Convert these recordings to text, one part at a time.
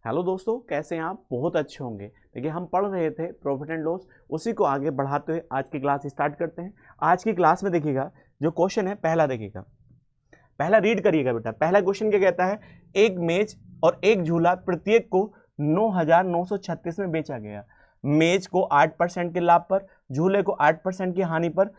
Hello दोस्तों, कैसे हैं आप? बहुत अच्छे होंगे। देखिए, हम पढ़ रहे थे प्रॉफिट एंड लॉस, उसी को आगे बढ़ाते हुए आज की क्लास स्टार्ट करते हैं। आज की क्लास में देखिएगा, जो क्वेश्चन है पहला देखिएगा, पहला रीड करिएगा बेटा। पहला क्वेश्चन क्या कहता है? एक मेज और एक झूला प्रत्येक को 9,936 में बेचा गया। मेज को 8% के लाभ पर, झूले को 8% की हानि पर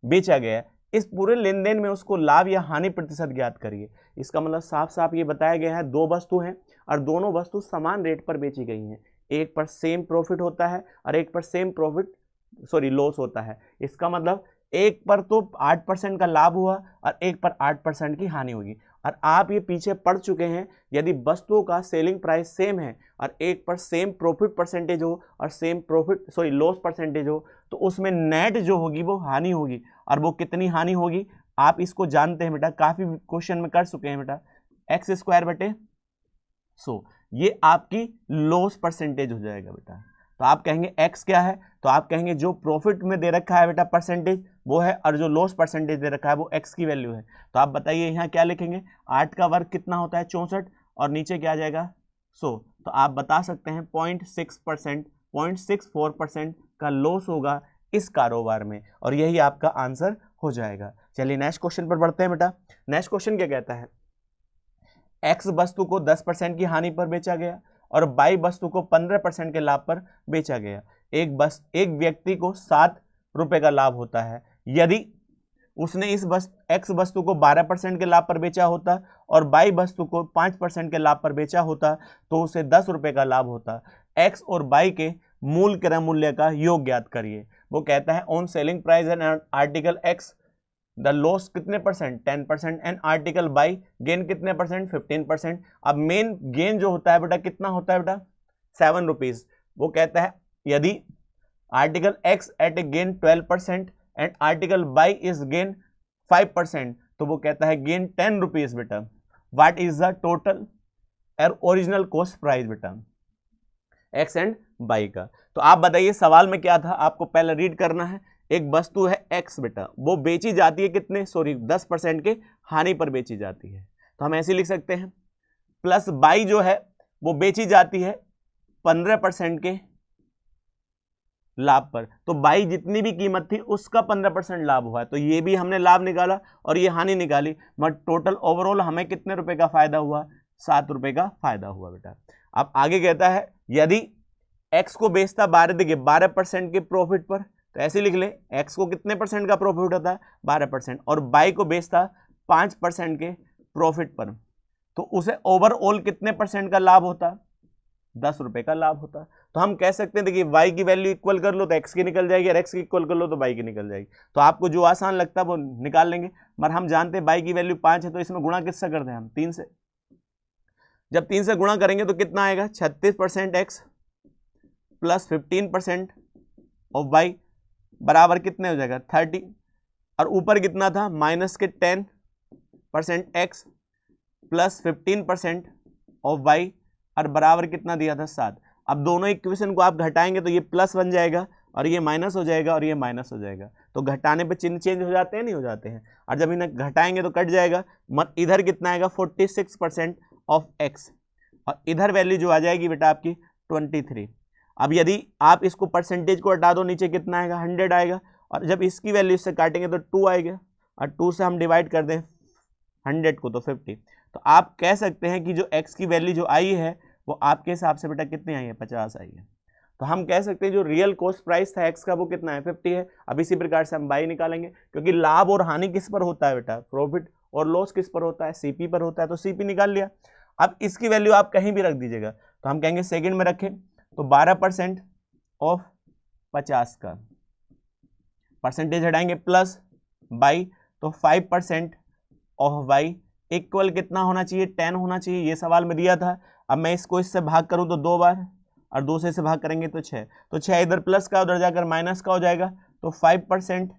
बेचा गया। इस पूरे लेन देन में उसको लाभ या हानि प्रतिशत ज्ञात करिए। इसका मतलब साफ साफ ये बताया गया है, दो वस्तु हैं और दोनों वस्तु समान रेट पर बेची गई हैं। एक पर सेम प्रॉफिट होता है और एक पर सेम लॉस होता है। इसका मतलब एक पर तो 8% का लाभ हुआ और एक पर 8% की हानि होगी। और आप ये पीछे पढ़ चुके हैं, यदि वस्तुओं का सेलिंग प्राइस सेम है और एक पर सेम प्रॉफिट परसेंटेज हो और सेम लॉस परसेंटेज हो, तो उसमें नेट जो होगी वो हानि होगी। और वो कितनी हानि होगी आप इसको जानते हैं बेटा, काफी क्वेश्चन में कर चुके हैं बेटा। x² बटे 100, ये आपकी लॉस परसेंटेज हो जाएगा बेटा। तो आप कहेंगे x क्या है, तो आप कहेंगे जो प्रॉफिट में दे रखा है बेटा परसेंटेज वो है, और जो लॉस परसेंटेज दे रखा है वो x की वैल्यू है। तो आप बताइए यहाँ क्या लिखेंगे? 8 का वर्ग कितना होता है? 64, और नीचे क्या आ जाएगा? 100। तो आप बता सकते हैं 0.64% का लॉस होगा इस कारोबार में, और यही आपका आंसर हो जाएगा। चलिए नेक्स्ट क्वेश्चन पर बढ़ते हैं बेटा। नेक्स्ट क्वेश्चन क्या कहता है? एक्स वस्तु को 10% की हानि पर बेचा गया और बाई वस्तु को 15% के लाभ पर बेचा गया। एक व्यक्ति को 7 रुपए का लाभ होता है। यदि उसने एक्स वस्तु को 12% के लाभ पर बेचा होता और बाई वस्तु को 5% के लाभ पर बेचा होता तो उसे 10 रुपए का लाभ होता। एक्स और बाई के मूल क्रय मूल्य का योग ज्ञात करिए। वो कहता है on selling price and article x the loss कितने percent? 10%। And article by gain कितने परसेंट? 15%। अब मेन गेन जो होता है बेटा कितना होता है बेटा? 7 रुपीज। वो कहता है यदि article X at a gain 12% and article Y is gain 5%, तो वो कहता है गेन 10 रुपीज बेटा। What is the total original cost price बेटा एक्स एंड बाई का? तो आप बताइए सवाल में क्या था, आपको पहले रीड करना है। एक वस्तु है एक्स बेटा, वो बेची जाती है कितने? 10% के हानि पर बेची जाती है। तो हम ऐसे लिख सकते हैं, प्लस बाई जो है वो बेची जाती है 15% के लाभ पर। तो बाई जितनी भी कीमत थी उसका 15% लाभ हुआ है, तो ये भी हमने लाभ निकाला और ये हानि निकाली, मगर टोटल ओवरऑल हमें कितने रुपए का फायदा हुआ? 7 रुपए का फायदा हुआ बेटा। अब आगे कहता है यदि एक्स को बेचता 12% के प्रॉफिट पर, तो ऐसे लिख ले, एक्स को कितने परसेंट का प्रॉफिट होता है? 12%। और बाई को बेचता 5% के प्रॉफिट पर, तो उसे ओवरऑल कितने परसेंट का लाभ होता? 10 रुपए का लाभ होता। तो हम कह सकते हैं, देखिए वाई की वैल्यू इक्वल कर लो तो एक्स की निकल जाएगी, और एक्स की इक्वल कर लो तो बाई की निकल जाएगी। तो आपको जो आसान लगता है वो निकाल लेंगे, मगर हम जानते हैं बाई की वैल्यू 5 है, तो इसमें गुणा किससे करते हैं हम? 3 से। जब 3 से गुणा करेंगे तो कितना आएगा? 36% एक्स प्लस 15% ऑफ बाई बराबर कितने हो जाएगा? 30। और ऊपर कितना था? माइनस के 10% एक्स प्लस 15% ऑफ वाई, और बराबर कितना दिया था? 7। अब दोनों इक्वेशन को आप घटाएंगे तो ये प्लस बन जाएगा और ये माइनस हो जाएगा और ये माइनस हो जाएगा। तो घटाने पे चिन्ह चेंज हो जाते हैं, नहीं हो जाते हैं? और जब इन्हें घटाएंगे तो कट जाएगा। इधर कितना आएगा? 46% ऑफ एक्स, और इधर वैल्यू जो आ जाएगी बेटा आपकी 23। अब यदि आप इसको परसेंटेज को हटा दो, नीचे कितना आएगा? 100 आएगा, और जब इसकी वैल्यू इससे काटेंगे तो 2 आएगा, और 2 से हम डिवाइड कर दें 100 को तो 50। तो आप कह सकते हैं कि जो x की वैल्यू जो आई है वो आपके हिसाब से बेटा कितनी आई है? 50 आई है। तो हम कह सकते हैं जो रियल कॉस्ट प्राइस था x का वो कितना है? 50 है। अब इसी प्रकार से हम बाई निकालेंगे, क्योंकि लाभ और हानि किस पर होता है बेटा? प्रॉफिट और लॉस किस पर होता है? सीपी पर होता है, तो सीपी निकाल लिया। अब इसकी वैल्यू आप कहीं भी रख दीजिएगा, तो हम कहेंगे सेकेंड में रखें तो 12% ऑफ 50 का परसेंटेज हटाएंगे प्लस बाई, तो 5% ऑफ बाई इक्वल कितना होना चाहिए? 10 होना चाहिए, ये सवाल में दिया था। अब मैं इसको इससे भाग करूं तो 2 बार, और 2 से भाग करेंगे तो 6, तो 6 इधर प्लस का उधर जाकर माइनस का हो जाएगा। तो 5%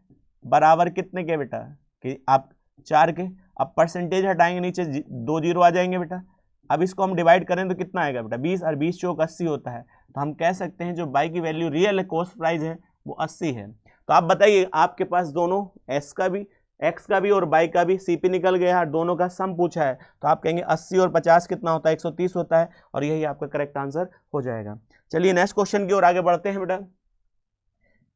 बराबर कितने के बेटा? कि आप 4 के। अब परसेंटेज हटाएंगे, नीचे 2 जीरो आ जाएंगे बेटा। अब इसको हम डिवाइड करें तो कितना आएगा बेटा? 20, और 20 चौक 80 होता है। तो हम कह सकते हैं जो बाई की वैल्यू रियल कॉस्ट प्राइस है वो 80 है। तो आप बताइए, आपके पास दोनों एस का भी एक्स का भी और वाई का भी, सीपी निकल गया, दोनों का सम पूछा है, तो आप कहेंगे 80 और 50 कितना होता है, 130 होता है, और यही आपका करेक्ट आंसर हो जाएगा। चलिए नेक्स्ट क्वेश्चन की ओर आगे बढ़ते हैं बेटा।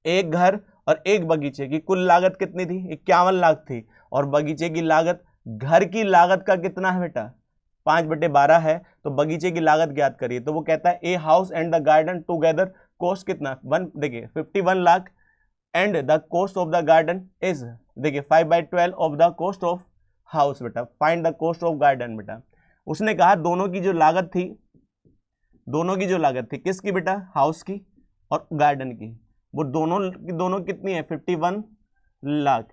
एक घर और एक बगीचे की कुल लागत कितनी थी, 51 लाख थी, और बगीचे की लागत, घर की लागत का कितना है बेटा, 5/12 है, तो बगीचे की लागत ज्ञात करिए। तो वो कहता है a house and the garden together cost कितना, देखिए 51 lakh, and the cost of the garden is, देखिए 5/12 of the cost of house बेटा, find the cost of garden बेटा। उसने कहा दोनों की जो लागत थी, किसकी बेटा, हाउस की और गार्डन की, वो दोनों कितनी है, 51 लाख।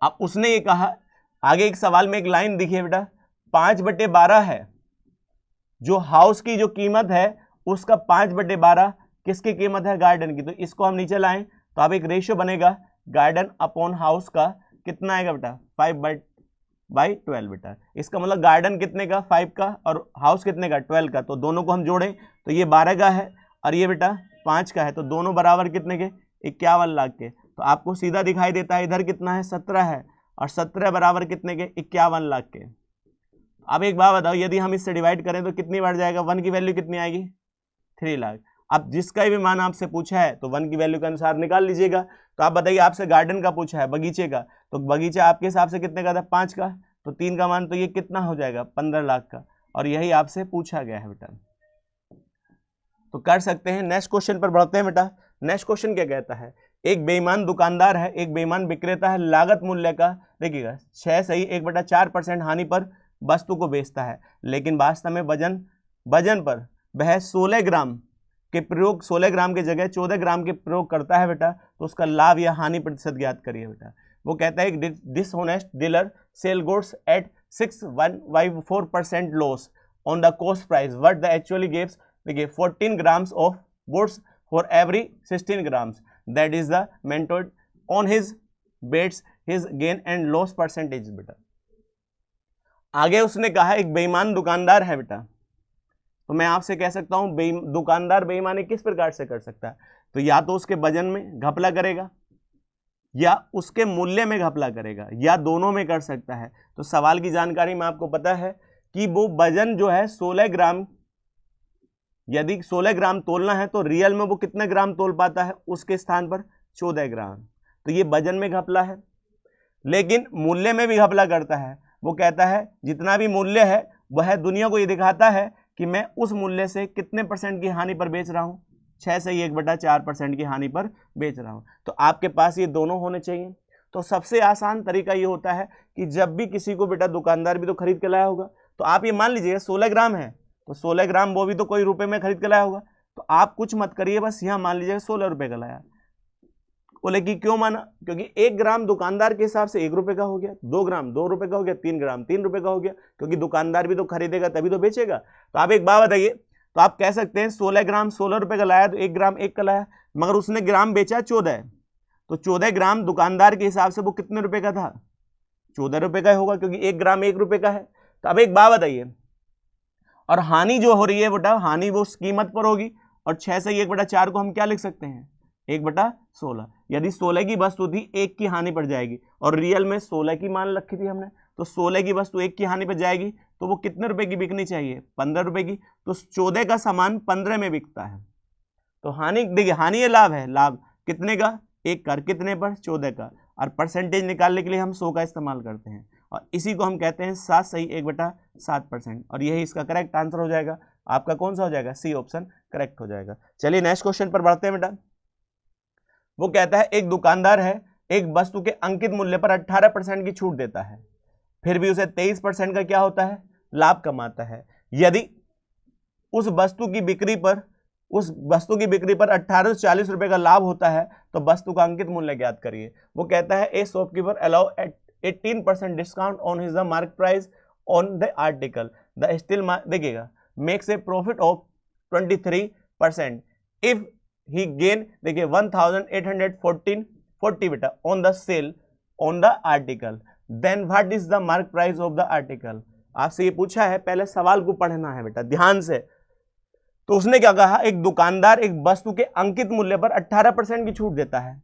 अब उसने ये कहा, आगे एक सवाल में एक लाइन दिखी बेटा, 5/12 है, जो हाउस की जो कीमत है उसका 5/12 किसकी कीमत है, गार्डन की। तो इसको हम नीचे लाएं तो अब एक रेशियो बनेगा, गार्डन अपॉन हाउस का कितना आएगा बेटा, 5/12 बेटा। इसका मतलब गार्डन कितने का, 5 का, और हाउस कितने का, 12 का। तो दोनों को हम जोड़ें तो ये 12 का है और ये बेटा 5 का है, तो दोनों बराबर कितने के, 51 लाख के। तो आपको सीधा दिखाई देता है इधर कितना है, 17 है, और 17 बराबर कितने के, 51 लाख के। अब एक बात बताओ, यदि हम इससे डिवाइड करें तो कितनी बढ़ जाएगा, 1 की वैल्यू कितनी आएगी, 3 लाख। अब जिसका भी मान आपसे पूछा है तो 1 की वैल्यू के अनुसार निकाल लीजिएगा। तो आप बताइए, आपसे गार्डन का पूछा है, बगीचे का, तो बगीचा आपके हिसाब से कितने का था, 5 का, तो 3 का मान, तो ये कितना हो जाएगा, 15 लाख का, और यही आपसे पूछा गया है बेटा। तो कर सकते हैं। नेक्स्ट क्वेश्चन पर बढ़ते हैं बेटा। नेक्स्ट क्वेश्चन क्या कहता है, एक बेईमान दुकानदार है, एक बेईमान विक्रेता है, लागत मूल्य का, देखिएगा 6 सही 1/4% हानि पर वस्तु को बेचता है, लेकिन वास्तव में वजन पर वह 16 ग्राम के प्रयोग, 16 ग्राम की जगह 14 ग्राम के प्रयोग करता है बेटा, तो उसका लाभ या हानि प्रतिशत ज्ञात करिए बेटा। वो कहता है dishonest dealer sell goods at 6.14% loss on the cost price, what the actually gives, देखिए 14 grams of goods for every 16 grams, that is the method on his bets his gain and loss percentage बेटा। आगे उसने कहा एक बेईमान दुकानदार है बेटा, तो मैं आपसे कह सकता हूं दुकानदार बेईमानी किस प्रकार से कर सकता है, तो या तो उसके वजन में घपला करेगा, या उसके मूल्य में घपला करेगा, या दोनों में कर सकता है। तो सवाल की जानकारी में आपको पता है कि वो वजन जो है 16 ग्राम, यदि 16 ग्राम तोलना है तो रियल में वो कितने ग्राम तोल पाता है, उसके स्थान पर 14 ग्राम। तो ये वजन में घपला है, लेकिन मूल्य में भी घपला करता है। वो कहता है जितना भी मूल्य है वह दुनिया को ये दिखाता है कि मैं उस मूल्य से कितने परसेंट की हानि पर बेच रहा हूं, 6 से 1/4% की हानि पर बेच रहा हूं। तो आपके पास ये दोनों होने चाहिए। तो सबसे आसान तरीका ये होता है कि जब भी किसी को बेटा, दुकानदार भी तो खरीद के लाया होगा, तो आप ये मान लीजिए 16 ग्राम है, तो 16 ग्राम वो भी तो कोई रुपए में खरीद के लाया होगा, तो आप कुछ मत करिए, बस यहाँ मान लीजिए 16 रुपए का लाया। बोले कि क्यों माना, क्योंकि 1 ग्राम दुकानदार के हिसाब से 1 रुपए का हो गया, 2 ग्राम 2 रुपए का हो गया, 3 ग्राम 3 रुपए का हो गया, क्योंकि दुकानदार भी तो खरीदेगा तभी तो बेचेगा। तो आप एक बात बताइए, तो आप कह सकते हैं 16 ग्राम 16 रुपए का लाया, तो 1 ग्राम 1 का लाया, मगर उसने ग्राम बेचा 14, तो 14 ग्राम दुकानदार के हिसाब से वो कितने रुपए का था, 14 रुपए का होगा, क्योंकि 1 ग्राम 1 रुपए का है। तो अब एक बात बताइए, और हानि जो हो रही है बेटा, हानि वो उस कीमत पर होगी, और 6 से 1/4 को हम क्या लिख सकते हैं, 1/16। यदि 16 की वस्तु थी 1 की हानि पर जाएगी, और रियल में 16 की मान रखी थी हमने, तो 16 की वस्तु 1 की हानि पर जाएगी, तो वो कितने रुपए की बिकनी चाहिए, 15 रुपए की। तो 14 का सामान 15 में बिकता है, तो हानि, देखिए हानि है लाभ है, लाभ कितने का, 1 का, कितने पर, 14 का, और परसेंटेज निकालने के लिए हम 100 का इस्तेमाल करते हैं, और इसी को हम कहते हैं 7 सही 1/7%, और यही इसका करेक्ट आंसर हो जाएगा। आपका कौन सा हो जाएगा, सी ऑप्शन करेक्ट हो जाएगा। चलिए नेक्स्ट क्वेश्चन पर बढ़ते हैं बेटा। वो कहता है एक दुकानदार है, एक वस्तु के अंकित मूल्य पर 18% की छूट देता है, फिर भी उसे 23% का क्या होता है, लाभ कमाता है। यदि उस वस्तु की बिक्री पर 1840 रुपए का लाभ होता है, तो वस्तु का अंकित मूल्य ज्ञात करिए। वो कहता है a shopkeeper allow 18% discount on his the market price on the article, the still देखिएगा makes a profit of 23% if he gain, देखिए 1840 बेटा on the sale on the article, then what is the market price of the article. आपसे ये पूछा है, पहले सवाल को पढ़ना है बेटा ध्यान से। तो उसने क्या कहा, एक दुकानदार एक वस्तु के अंकित मूल्य पर 18% की छूट देता है,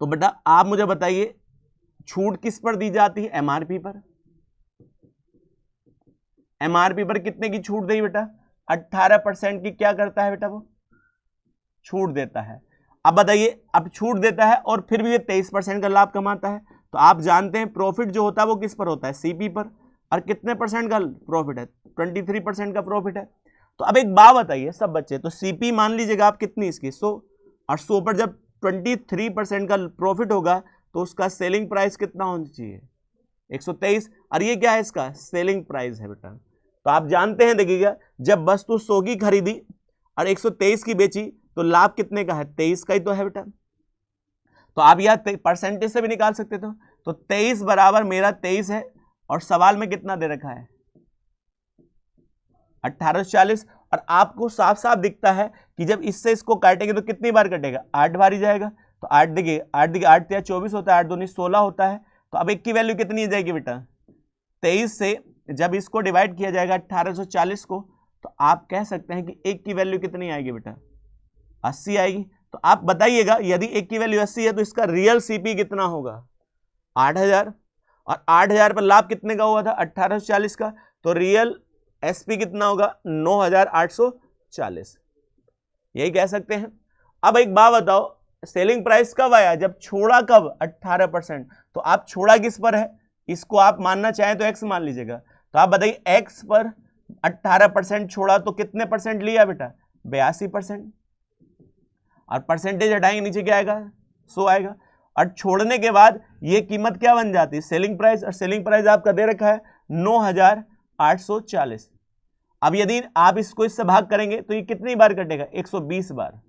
तो बेटा आप मुझे बताइए छूट किस पर दी जाती है? एमआरपी पर। एमआरपी पर कितने की छूट दी बेटा? 18% की क्या करता है बेटा? वो छूट देता है। अब बताइए, अब छूट देता है और फिर भी ये 23% का लाभ कमाता है, तो आप जानते हैं प्रॉफिट जो होता है वो किस पर होता है? सीपी पर। और कितने परसेंट का प्रॉफिट है? 23% का प्रॉफिट है। तो अब एक बात बताइए सब बच्चे, तो सीपी मान लीजिएगा आप कितनी इसकी 100, और 100 पर जब 23% का प्रॉफिट होगा तो उसका सेलिंग प्राइस कितना होना चाहिए? 123। और ये क्या है? इसका सेलिंग प्राइस है बेटा। तो आप जानते हैं, देखिएगा, जब वस्तु 100 की खरीदी और 123 की बेची तो लाभ कितने का है? 23 का ही तो है बेटा। तो आप यह परसेंटेज से भी निकाल सकते थे। तो 23 बराबर मेरा 23 है, और सवाल में कितना दे रखा है? 1840। और आपको साफ साफ दिखता है कि जब इससे इसको काटेंगे तो कितनी बार कटेगा? 8 बार ही जाएगा। तो 8 देखिए, 8 या 24 होता है, 8 दूनी 16 होता है। तो अब एक की वैल्यू कितनी जाएगी बेटा? 23 से जब इसको डिवाइड किया जाएगा 1840 को, तो आप कह सकते हैं कि एक की वैल्यू कितनी आएगी बेटा? 80 आएगी। तो आप बताइएगा, यदि एक की वैल्यू 80 है तो इसका रियल सीपी कितना होगा? 8000। और 8000 पर लाभ कितने का हुआ था? 1840 का। तो रियल एसपी कितना होगा? 9840। यही कह सकते हैं। अब एक बात बताओ, सेलिंग प्राइस कब आया? जब छोड़ा कब? 18%। तो आप छोड़ा किस पर है? इसको आप मानना चाहें तो एक्स मान लीजिएगा। तो आप बताइए एक्स पर 18% छोड़ा तो कितने परसेंट लिया बेटा? 82%। और परसेंटेज हटाएंगे नीचे क्या आएगा? 100 आएगा। और छोड़ने के बाद ये कीमत क्या बन जाती है? Selling price. और सेलिंग प्राइस आपका दे रखा है 9840। अब यदि आप इसको इससे भाग करेंगे तो ये कितनी बार कटेगा? 120 बार।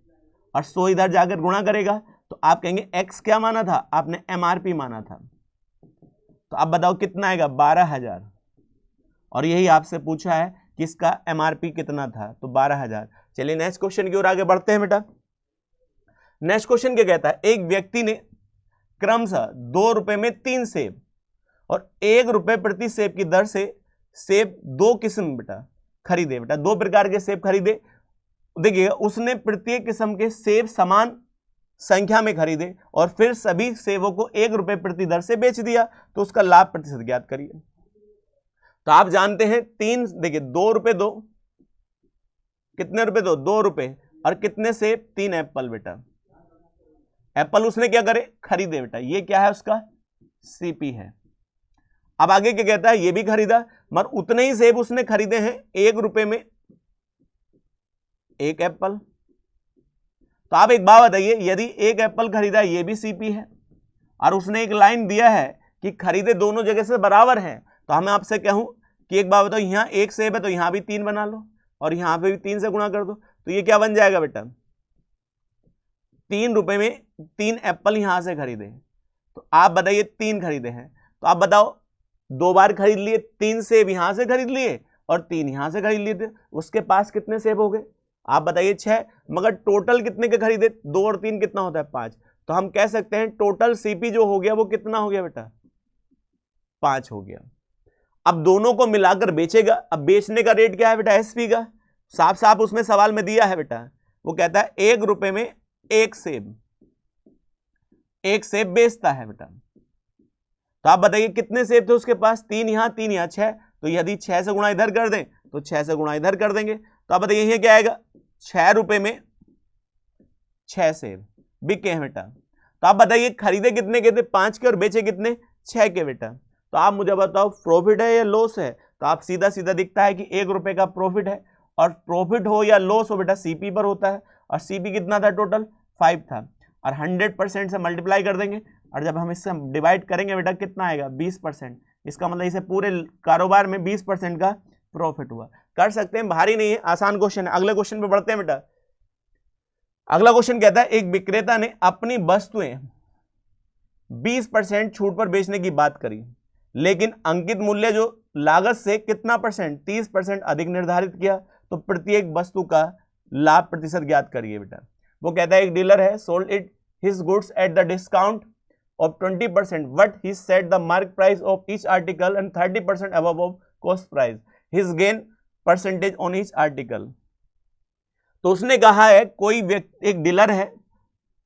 और 100 इधर जाकर गुणा करेगा तो आप कहेंगे एक्स क्या माना था आपने? एमआरपी माना था। तो अब बताओ कितना आएगा? 12000। और यही आपसे पूछा है कि इसका एमआरपी कितना था, तो 12000। चलिए नेक्स्ट क्वेश्चन की ओर आगे बढ़ते हैं बेटा। नेक्स्ट क्वेश्चन क्या कहता है? एक व्यक्ति ने क्रमशः 2 रुपए में 3 सेब और 1 रुपए प्रति सेब की दर से सेब 2 किस्म बेटा खरीदे। बेटा 2 प्रकार के सेब खरीदे। देखिए, उसने प्रत्येक किस्म के सेब समान संख्या में खरीदे और फिर सभी सेबों को 1 रुपए प्रति दर से बेच दिया, तो उसका लाभ प्रतिशत ज्ञात करिए। तो आप जानते हैं 3, देखिए 2 रुपए 2, कितने रुपए 2? 2 रुपए। और कितने सेब? 3 एप्पल बेटा। एप्पल उसने क्या करे? खरीदे बेटा। ये क्या है? उसका सीपी है। अब आगे क्या कहता है? ये भी खरीदा, मगर उतने ही सेब उसने खरीदे हैं 1 रुपए में 1 एप्पल। तो आप एक बात बताइए, यदि 1 एप्पल खरीदा, ये भी सीपी है, और उसने एक लाइन दिया है कि खरीदे दोनों जगह से बराबर हैं, तो हमें आपसे कहूं कि एक बात बताओ, यहां 1 सेब है तो यहां भी 3 बना लो, और यहां पे भी 3 से गुणा कर दो, तो ये क्या बन जाएगा बेटा? 3 रुपए में 3 एप्पल यहां से खरीदे। तो आप बताइए 3 खरीदे हैं, तो आप बताओ 2 बार खरीद लिए, 3 सेब यहां से खरीद लिए और 3 यहां से खरीद लिए थे, उसके पास कितने सेब हो गए? आप बताइए 6। मगर टोटल कितने के खरीदे? 2 और 3 कितना होता है? 5। तो हम कह सकते हैं टोटल सीपी जो हो गया वो कितना हो गया बेटा? 5 हो गया। अब दोनों को मिलाकर बेचेगा। अब बेचने का रेट क्या है बेटा? एसपी का साफ साफ उसमें सवाल में दिया है बेटा। वो कहता है 1 रुपए में 1 सेब, 1 सेब बेचता है बेटा। तो आप बताइए कितने सेब थे उसके पास? 3 यहां 3 यहां 6। तो यदि 6 से गुणा इधर कर दें तो 6 से गुणा इधर कर देंगे। तो आप बताइए ये क्या आएगा? 6 रुपए में 6 सेब बिके हैं बेटा। तो आप बताइए खरीदे कितने के थे? 5 के, और बेचे कितने? 6 के बेटा। तो आप मुझे बताओ प्रॉफिट है या लॉस है? तो आप सीधा सीधा दिखता है कि 1 रुपए का प्रॉफिट है, और प्रॉफिट हो या लॉस हो बेटा सीपी पर होता है। और सीपी कितना था? टोटल 5 था, और 100% से मल्टीप्लाई कर देंगे, और जब हम इससे डिवाइड करेंगे बेटा कितना आएगा? 20%। इसका मतलब इसे पूरे कारोबार में 20% का प्रॉफिट हुआ। कर सकते हैं, भारी नहीं है, आसान क्वेश्चन है। अगले क्वेश्चन पे बढ़ते हैं बेटा। अगला क्वेश्चन कहता है एक विक्रेता ने अपनी वस्तुएं 20% छूट पर बेचने की बात करी, लेकिन अंकित मूल्य जो लागत से कितना परसेंट? 30% अधिक निर्धारित किया, तो प्रत्येक वस्तु का लाभ प्रतिशत ज्ञात करिए बेटा। वो कहता है एक डीलर है, sold it his goods at the discount of 20%, but he set the mark price of each article and 30% above of cost price. His gain percentage on each article. तो उसने कहा है कोई व्यक्ति, एक डीलर है,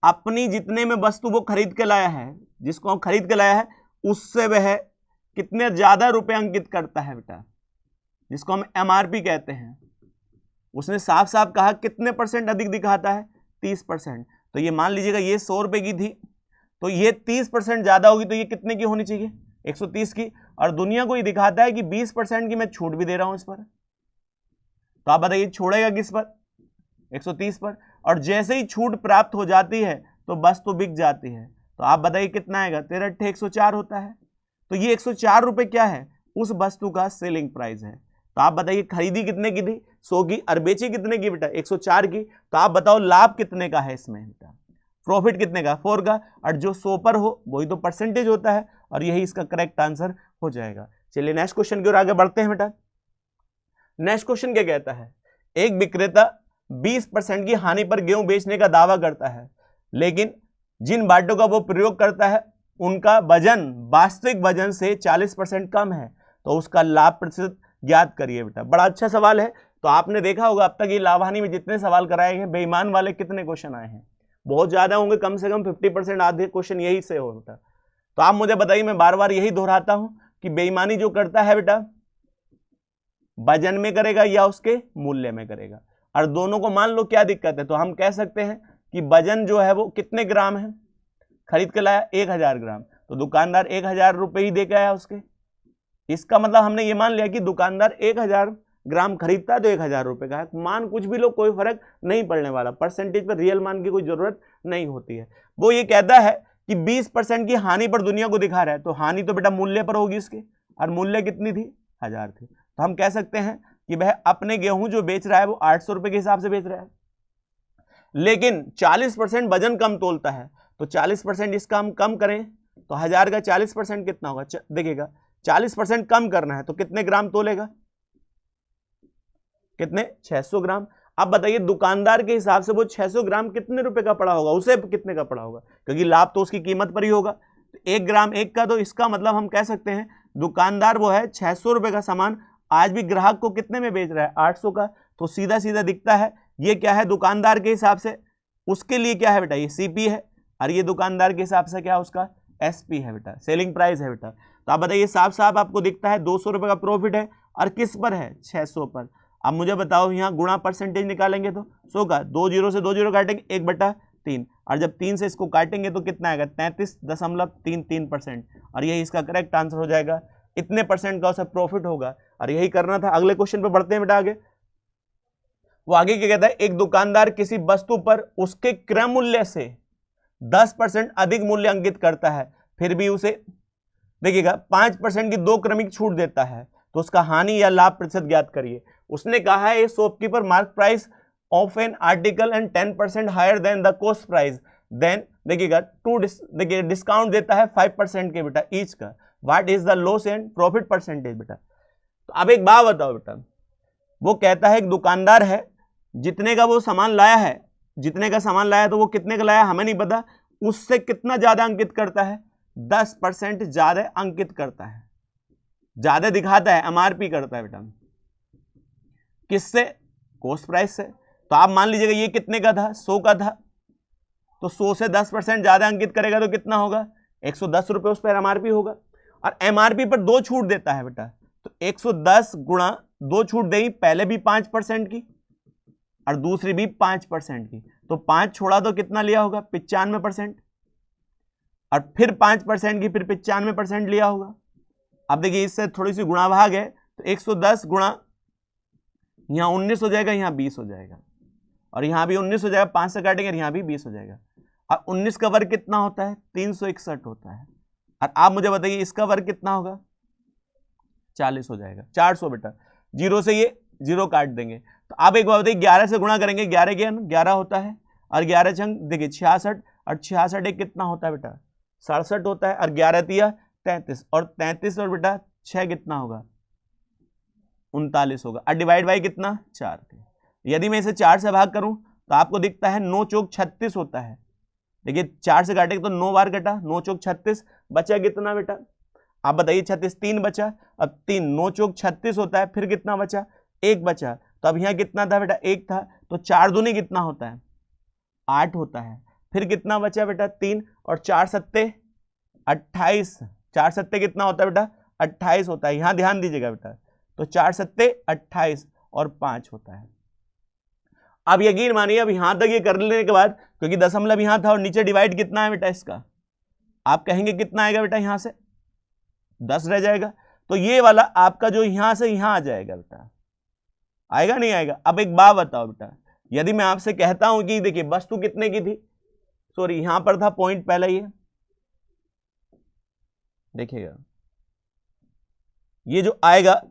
अपनी जितने में वस्तु वो खरीद के लाया है, जिसको हम खरीद के लाया है, उससे वह कितने ज्यादा रुपए अंकित करता है बेटा, जिसको हम एमआरपी कहते हैं। उसने साफ साफ कहा कितने परसेंट अधिक दिखाता है, 30%। तो ये मान लीजिएगा ये 100 रुपए की थी, तो ये 30% ज्यादा होगी, तो ये कितने की होनी चाहिए, 130 की। और दुनिया को ये दिखाता है कि 20% की मैं छूट भी दे रहा हूं इस पर। तो आप बताइए छोड़ेगा किस पर, 130 पर। और जैसे ही छूट प्राप्त हो जाती है तो वस्तु बिक जाती है। तो आप बताइए कितना आएगा, 13 104 होता है। तो ये 104 रुपए क्या है, उस वस्तु का सेलिंग प्राइस है। तो आप बताइए खरीदी कितने की थी, 100 की, और बेची कितने की बेटा, 104 की। तो आप बताओ लाभ कितने का है इसमें बेटा, प्रॉफिट कितने का, 4 का। और जो 100 पर हो वही तो परसेंटेज होता है, और यही इसका करेक्ट आंसर हो जाएगा। चलिए नेक्स्ट क्वेश्चन की ओर आगे बढ़ते हैं बेटा। नेक्स्ट क्वेश्चन क्या कहता है, एक विक्रेता 20% की हानि पर गेहूं बेचने का दावा करता है, लेकिन जिन बाटों का वो प्रयोग करता है उनका वजन वास्तविक वजन से 40% कम है, तो उसका लाभ प्रतिशत ज्ञात करिए बेटा। बड़ा अच्छा सवाल है। तो आपने देखा होगा अब तक ये लाभ हानि में जितने सवाल कराए हैं, बेईमान वाले कितने क्वेश्चन आए हैं, बहुत ज्यादा होंगे, कम से कम 50% आधे क्वेश्चन यही से हो बेटा। तो आप मुझे बताइए, मैं बार बार यही दोहराता हूं कि बेईमानी जो करता है बेटा, वजन में करेगा या उसके मूल्य में करेगा। और दोनों को मान लो क्या दिक्कत है, तो हम कह सकते हैं कि वजन जो है वो कितने ग्राम है, खरीद के लाया 1000 ग्राम, तो दुकानदार 1000 रुपए ही दे के आया उसके। इसका मतलब हमने ये मान लिया कि दुकानदार 1000 ग्राम खरीदता है तो 1000 रुपए का है। मान कुछ भी लो, कोई फर्क नहीं पड़ने वाला, परसेंटेज पर रियल मान की कोई जरूरत नहीं होती है। वो ये कहता है कि 20% की हानि पर दुनिया को दिखा रहा है, तो हानि तो बेटा मूल्य पर होगी इसके, और मूल्य कितनी थी, 1000 थी। तो हम कह सकते हैं कि वह अपने गेहूं जो बेच रहा है वो 800 रुपए के हिसाब से बेच रहा है, लेकिन 40% वजन कम तोलता है। तो 40% इसका हम कम करें तो 1000 का 40% कितना होगा, देखिएगा 40% कम करना है तो कितने ग्राम तोलेगा, कितने, 600 ग्राम। अब बताइए दुकानदार के हिसाब से वो 600 ग्राम कितने रुपए का पड़ा होगा, उसे कितने का पड़ा होगा, क्योंकि लाभ तो उसकी कीमत पर ही होगा। तो 1 ग्राम 1 का, तो इसका मतलब हम कह सकते हैं दुकानदार वो है 600 रुपए का सामान आज भी ग्राहक को कितने में बेच रहा है, 800 का। तो सीधा सीधा दिखता है ये क्या है दुकानदार के हिसाब से, उसके लिए क्या है बेटा, ये सीपी है, और ये दुकानदार के हिसाब से क्या है उसका एसपी है बेटा, सेलिंग प्राइस है बेटा। तो आप बताइए साफ साफ आपको दिखता है 200 रुपए का प्रॉफिट है, और किस पर है, 600 पर। अब मुझे बताओ यहाँ गुणा परसेंटेज निकालेंगे तो 100 का 2 जीरो से 2 जीरो काटेंगे 1/3, और जब 3 से इसको काटेंगे तो कितना आएगा, 33.33%, और यही इसका करेक्ट आंसर हो जाएगा। इतने परसेंट का उसे प्रॉफिट होगा, और यही करना था। अगले क्वेश्चन पे बढ़ते हैं बेटा आगे। वो आगे क्या कहता है, एक दुकानदार किसी वस्तु पर उसके क्रय मूल्य से 10% अधिक मूल्य अंकित करता है, फिर भी उसे देखिएगा 5% की 2 क्रमिक छूट देता है, तो उसका हानि या लाभ प्रतिशत ज्ञात करिए। उसने कहा है shopkeeper mark price of an article and 10% higher than the cost price, then देखिएगा देखिए डिस्काउंट देता है 5% के बेटा ईच का। What is the loss and profit percentage बेटा। तो अब एक बात बताओ बेटा, वो कहता है एक दुकानदार है, जितने का वो सामान लाया है, जितने का सामान लाया तो वो कितने का लाया हमें नहीं पता, उससे कितना ज्यादा अंकित करता है, 10% ज्यादा अंकित करता है, ज्यादा दिखाता है, एमआरपी करता है बेटा, किससे, कॉस्ट प्राइस से। तो आप मान लीजिएगा ये कितने का था, 100 का था, तो 100 से 10% ज्यादा अंकित करेगा तो कितना होगा, 110 रुपए उस पर एमआरपी होगा। और एमआरपी पर 2 छूट देता है बेटा, तो 110 गुणा 2 छूट देगी, पहले भी 5% की और दूसरी भी 5% की, तो 5 छोड़ा तो कितना लिया होगा, 95%, और फिर 5% की, फिर 95% लिया होगा। अब देखिए इससे थोड़ी सी गुणा भाग है, तो 110 गुणा यहां 19 हो जाएगा, यहां 20 हो जाएगा, और यहां भी 19 हो जाएगा, 5 से काटेंगे, यहां भी 20 हो जाएगा। अब 19 का वर्ग कितना होता है, 361 होता है। और आप मुझे बताइए इसका वर्ग कितना होगा, 40 हो जाएगा, 400 बेटा। 0 से ये 0 काट देंगे। तो आप एक बार बताइए 11 से गुणा करेंगे, 11 के 11 होता है, और 11 छंग देखिए 66, और 66 एक कितना होता है बेटा, 67 होता है, और 11 तिया 33, और 33 और बेटा 6 कितना होगा, 39 होगा, और डिवाइड बाई कितना, 4 थे। यदि मैं इसे 4 से भाग करूं तो आपको दिखता है 9 चौक 36 होता है। देखिए 4 से काटेंगे तो 9 बार कटा, 9 चौक 36, बचा कितना बेटा, आप बताइए 36, 3 बचा, अब 3 9 चौक 36 होता है, फिर कितना बचा, 1 बचा। तो अब यहाँ कितना था बेटा, 1 था, तो 4 दूनी कितना होता है, 8 होता है। फिर कितना बचा बेटा 3 और 4 सत्ते 28, 4 सत्ते कितना होता है बेटा 28 होता है, यहां ध्यान दीजिएगा बेटा। तो 4 सत्ते 28 और 5 होता है। अब यकीन मानिए अब यहां तक ये कर लेने के बाद, क्योंकि दशमलव यहां था और नीचे डिवाइड कितना है बेटा इसका, आप कहेंगे कितना आएगा बेटा, यहां से 10 रह जाएगा। तो ये वाला आपका जो यहां से यहां आ जाएगा बेटा, आएगा नहीं आएगा। अब एक बात बताओ बेटा, यदि मैं आपसे कहता हूं कि देखिए वस्तु कितने की थी, सॉरी यहां पर था पॉइंट पहले, ये देखिएगा ये जो आएगा,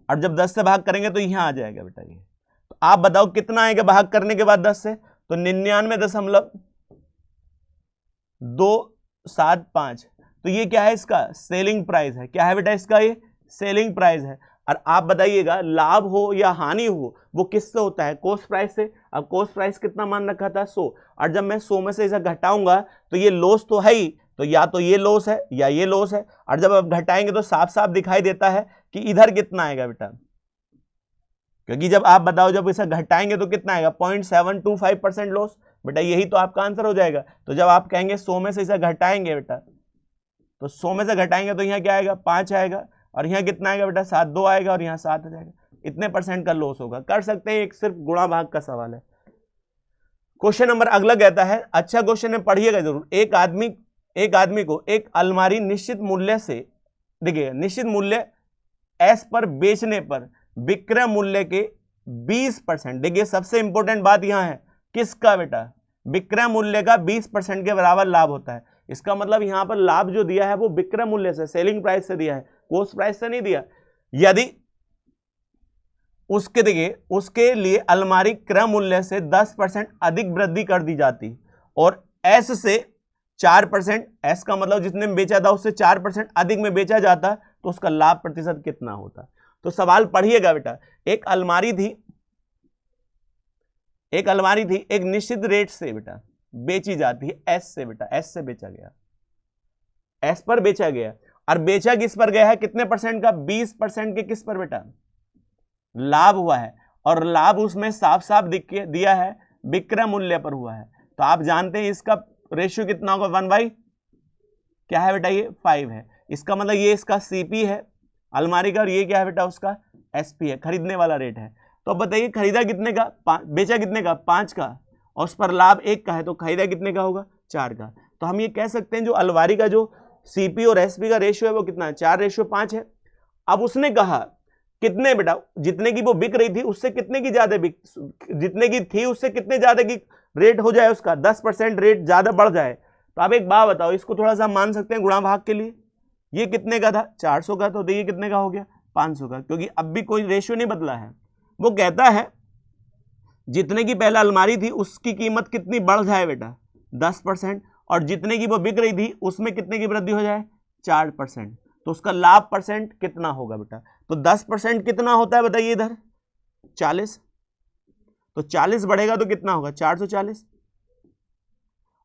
और जब 10 से भाग करेंगे तो यहां आ जाएगा बेटा ये। तो आप बताओ कितना आएगा भाग करने के बाद 10 से, तो 99.275। तो ये क्या है, इसका सेलिंग प्राइस है। क्या है बेटा इसका, ये सेलिंग प्राइस है। और आप बताइएगा लाभ हो या हानि हो वो किससे होता है, कॉस्ट प्राइस से। अब कॉस्ट प्राइस कितना मान रखा था 100, और जब मैं 100 में से इसे घटाऊंगा तो ये लॉस तो है ही, तो या तो ये लॉस है या ये लॉस है। और जब आप घटाएंगे तो साफ साफ दिखाई देता है कि इधर कितना आएगा बेटा, क्योंकि जब आप बताओ जब इसे घटाएंगे तो कितना आएगा 0.725% लॉस बेटा, यही तो आपका आंसर हो जाएगा। तो जब आप कहेंगे 100 में से इसे घटाएंगे बेटा, तो 100 में से घटाएंगे तो यहाँ क्या आएगा 5 आएगा, और यहाँ कितना आएगा बेटा 7, 2 आएगा, और यहाँ 7 आ जाएगा। इतने परसेंट का लॉस होगा, कर सकते हैं, एक सिर्फ गुणा भाग का सवाल है। क्वेश्चन नंबर अगला कहता है, अच्छा क्वेश्चन है पढ़िएगा जरूर। एक आदमी को एक अलमारी निश्चित मूल्य से, देखिए निश्चित मूल्य एस पर बेचने पर विक्रय मूल्य के 20%, देखिए सबसे इंपॉर्टेंट बात यहां है किसका बेटा, विक्रय मूल्य का 20% के बराबर लाभ होता है। इसका मतलब यहां पर लाभ जो दिया है वो विक्रय मूल्य से, सेलिंग प्राइस से दिया है, कॉस्ट प्राइस से नहीं दिया। यदि उसके देखिए उसके लिए अलमारी क्रय मूल्य से 10% अधिक वृद्धि कर दी जाती और एस से 4%, एस का मतलब जितने में बेचा था उससे 4% अधिक में बेचा जाता, तो उसका लाभ प्रतिशत कितना होता। तो सवाल पढ़िएगा बेटा, एक अलमारी थी एक निश्चित रेट से बेटा बेची जाती है, एस से बेटा, एस से बेचा गया, एस पर बेचा गया, और बेचा किस पर गया है, कितने परसेंट का, 20% के किस पर बेटा, लाभ हुआ है। और लाभ उसमें साफ साफ दिया है विक्रय मूल्य पर हुआ है। तो आप जानते हैं इसका रेशियो कितना होगा, 1/, क्या है बेटा ये 5 है। इसका मतलब ये इसका सीपी है अलमारी का, और ये क्या है बेटा उसका एसपी है, खरीदने वाला रेट है। तो अब बताइए खरीदा कितने का, बेचा कितने का, 5 का, और उस पर लाभ 1 का है, तो खरीदा कितने का होगा, 4 का। तो हम ये कह सकते हैं जो अलमारी का जो सीपी और एसपी का रेशियो है वो कितना है, 4:5 है। अब उसने कहा कितने बेटा, जितने की वो बिक रही थी उससे कितने की ज्यादा जितने की थी उससे कितने ज्यादा की रेट हो जाए उसका, 10% रेट ज्यादा बढ़ जाए। तो आप एक बात बताओ, इसको थोड़ा सा मान सकते हैं गुणा भाग के लिए, ये कितने का था 400 का, तो ये कितने का हो गया 500 का, क्योंकि अब भी कोई रेशियो नहीं बदला है। वो कहता है जितने की पहले अलमारी थी उसकी कीमत कितनी बढ़ जाए बेटा 10%, और जितने की वो बिक रही थी उसमें कितने की वृद्धि हो जाए 4%, तो उसका लाभ परसेंट कितना होगा बेटा। तो 10% कितना होता है बताइए इधर 40, तो 40 बढ़ेगा तो कितना होगा 440,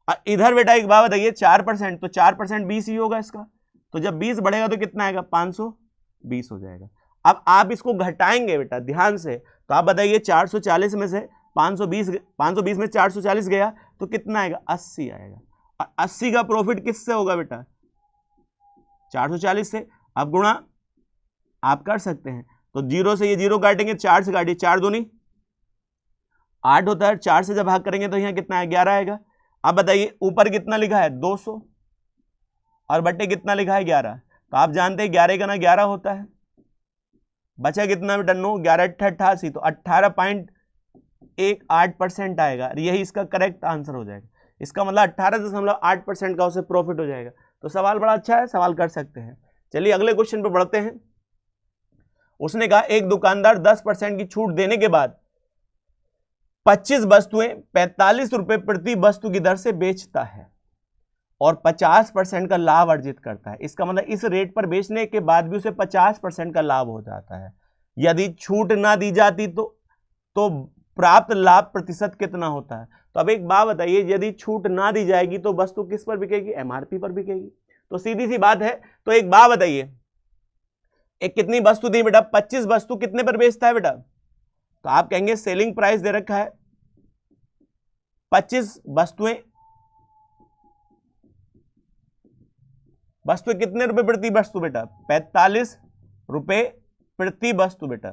और इधर बेटा एक बात बताइए 4%, तो 4% 20 ही होगा इसका, तो जब 20 बढ़ेगा तो कितना आएगा 520 हो जाएगा। अब आप इसको घटाएंगे बेटा ध्यान से, तो आप बताइए 440 में से 520 में 440 गया तो कितना आएगा 80 आएगा, और 80 का प्रॉफिट किससे होगा बेटा 440 से। अब गुणा आप कर सकते हैं, तो 0 से ये 0 काटेंगे, 4 से काटिए, 4 दूनी 8 होता है, 4 से जब भाग करेंगे तो यहाँ कितना है 11 आएगा। अब बताइए ऊपर कितना लिखा है 200 और बट्टे कितना लिखा है 11, तो आप जानते हैं 11 का ना 11 होता है, बचा कितना बेटा 9, 11 88, तो 18.18% आएगा, यही इसका करेक्ट आंसर हो जाएगा। इसका मतलब 18.8% का उसे प्रॉफिट हो जाएगा। तो सवाल बड़ा अच्छा है, सवाल कर सकते हैं। चलिए अगले क्वेश्चन पर बढ़ते हैं। उसने कहा एक दुकानदार 10% की छूट देने के बाद 25 वस्तुएं 45 रुपए प्रति वस्तु की दर से बेचता है और 50% का लाभ अर्जित करता है। इसका मतलब इस रेट पर बेचने के बाद भी उसे 50% का लाभ हो जाता है। यदि छूट ना दी जाती तो प्राप्त लाभ प्रतिशत कितना होता है। तो अब एक बात बताइए, यदि छूट ना दी जाएगी तो वस्तु किस पर बिकेगी, एमआरपी पर बिकेगी। तो सीधी सी बात है। तो एक बात बताइए, एक कितनी वस्तु दी बेटा 25 वस्तु कितने पर बेचता है बेटा, तो आप कहेंगे सेलिंग प्राइस दे रखा है 25 वस्तुएं कितने रुपए प्रति वस्तु बेटा? 45 रुपए प्रति वस्तु बेटा।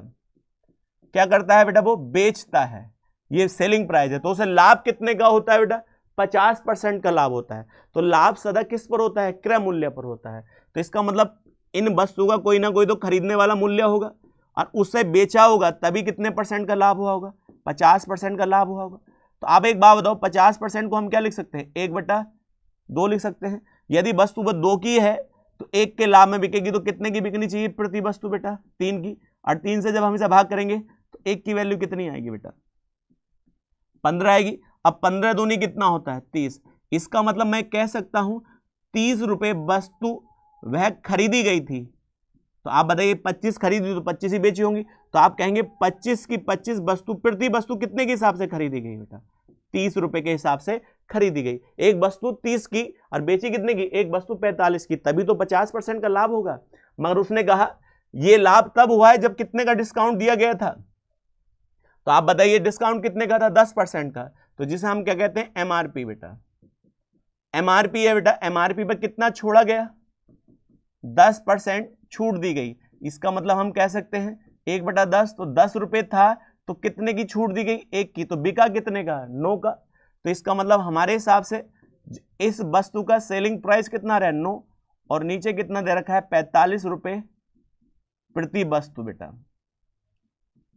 क्या करता है बेटा? वो बेचता है, ये सेलिंग प्राइस है। तो उसे लाभ कितने का होता है बेटा? 50% का लाभ होता है। तो लाभ सदा किस पर होता है? क्रय मूल्य पर होता है। तो इसका मतलब इन वस्तु का कोई ना कोई तो खरीदने वाला मूल्य होगा और उसे बेचा होगा, तभी कितने परसेंट का लाभ हुआ होगा? 50% का लाभ हुआ होगा। तो आप एक बात बताओ, 50% को हम क्या लिख सकते हैं? 1/2 लिख सकते हैं। यदि वस्तु बस 2 की है तो 1 के लाभ में बिकेगी, तो कितने की बिकनी चाहिए प्रति वस्तु बेटा? 3 की। और 3 से जब हम इसे भाग करेंगे तो 1 की वैल्यू कितनी आएगी बेटा? 15 आएगी। अब 15 दूनी कितना होता है? 30। इसका मतलब मैं कह सकता हूं 30 रुपए वस्तु वह खरीदी गई थी। तो आप बताइए 25 खरीदी तो 25 ही बेची होंगी। तो आप कहेंगे 25 की 25 वस्तु प्रति वस्तु कितने के हिसाब से खरीदी गई बेटा? 30 रुपए के हिसाब से खरीदी गई। एक वस्तु 30 की और बेची कितने की? एक वस्तु 45 की, तभी तो 50% का लाभ होगा। मगर उसने कहा यह लाभ तब हुआ है जब कितने का डिस्काउंट दिया गया था? तो आप बताइए डिस्काउंट कितने का था? 10% का। तो जिसे हम क्या कहते हैं? एमआरपी बेटा। एमआरपी है बेटा, एमआरपी पर कितना छोड़ा गया? 10% छूट दी गई। इसका मतलब हम कह सकते हैं 1/10, तो 10 रुपए था तो कितने की छूट दी गई? 1 की। तो बिका कितने का? 9 का। तो इसका मतलब हमारे हिसाब से इस वस्तु का सेलिंग प्राइस कितना रहा? 9। और नीचे कितना दे रखा है? 45 रुपए प्रति वस्तु बेटा।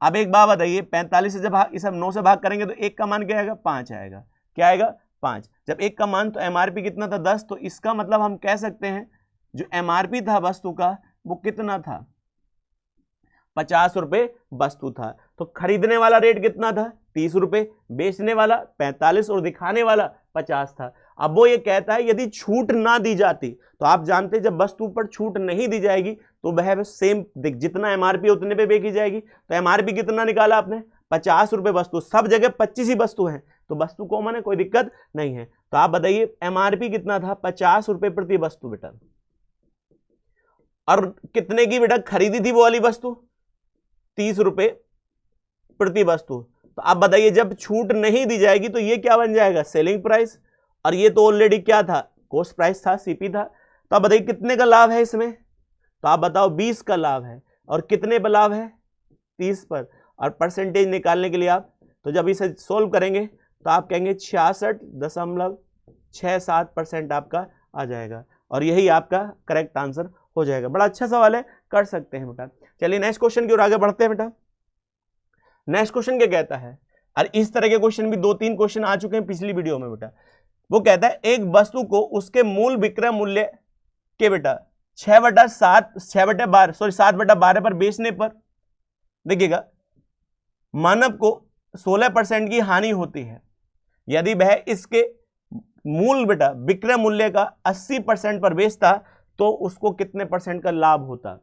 अब एक बात बताइए, 45 से जब इसे 9 से भाग करेंगे तो 1 का मान क्या आएगा? 5 आएगा। क्या आएगा? 5। जब 1 का मान, तो एमआरपी कितना था? 10। तो इसका मतलब हम कह सकते हैं जो एमआरपी था वस्तु का वो कितना था? 50 रुपए वस्तु था। तो खरीदने वाला रेट कितना था? 30 रुपए, बेचने वाला 45 और दिखाने वाला 50 था। अब वो ये कहता है यदि छूट ना दी जाती, तो आप जानते हैं जब वस्तु पर छूट नहीं दी जाएगी तो वह सेम जितना एमआरपी उतने पे बेची जाएगी। तो एमआरपी कितना निकाला आपने? 50 रुपए वस्तु, सब जगह 25 ही वस्तु है तो वस्तु कॉमन है, कोई दिक्कत नहीं है। तो आप बताइए एमआरपी कितना था? 50 रुपए प्रति वस्तु बेटा। और कितने की बेटा खरीदी थी वो वाली वस्तु? 30 रुपए प्रति वस्तु। तो आप बताइए जब छूट नहीं दी जाएगी तो ये क्या बन जाएगा? Selling price. और ये तो ऑलरेडी क्या था? कॉस्ट प्राइस था, सीपी था। तो आप बताइए कितने का लाभ है इसमें? तो आप बताओ 20 का लाभ है। और कितने पर लाभ है? 30 पर। और परसेंटेज निकालने के लिए आप, तो जब इसे सोल्व करेंगे तो आप कहेंगे 66.67% आपका आ जाएगा। और यही आपका करेक्ट आंसर हो जाएगा। बड़ा अच्छा सवाल है, कर सकते हैं बेटा। चलिए नेक्स्ट क्वेश्चन की ओर आगे बढ़ते हैं बेटा। नेक्स्ट क्वेश्चन क्या कहता है? और इस तरह के क्वेश्चन भी 2-3 क्वेश्चन आ चुके हैं पिछली वीडियो में बेटा। वो कहता है एक वस्तु को उसके मूल विक्रय मूल्य के बेटा 7/12 पर बेचने पर देखिएगा मानव को 16% की हानि होती है। यदि वह इसके मूल बेटा विक्रय मूल्य का 80% पर बेचता तो उसको कितने परसेंट का लाभ होता?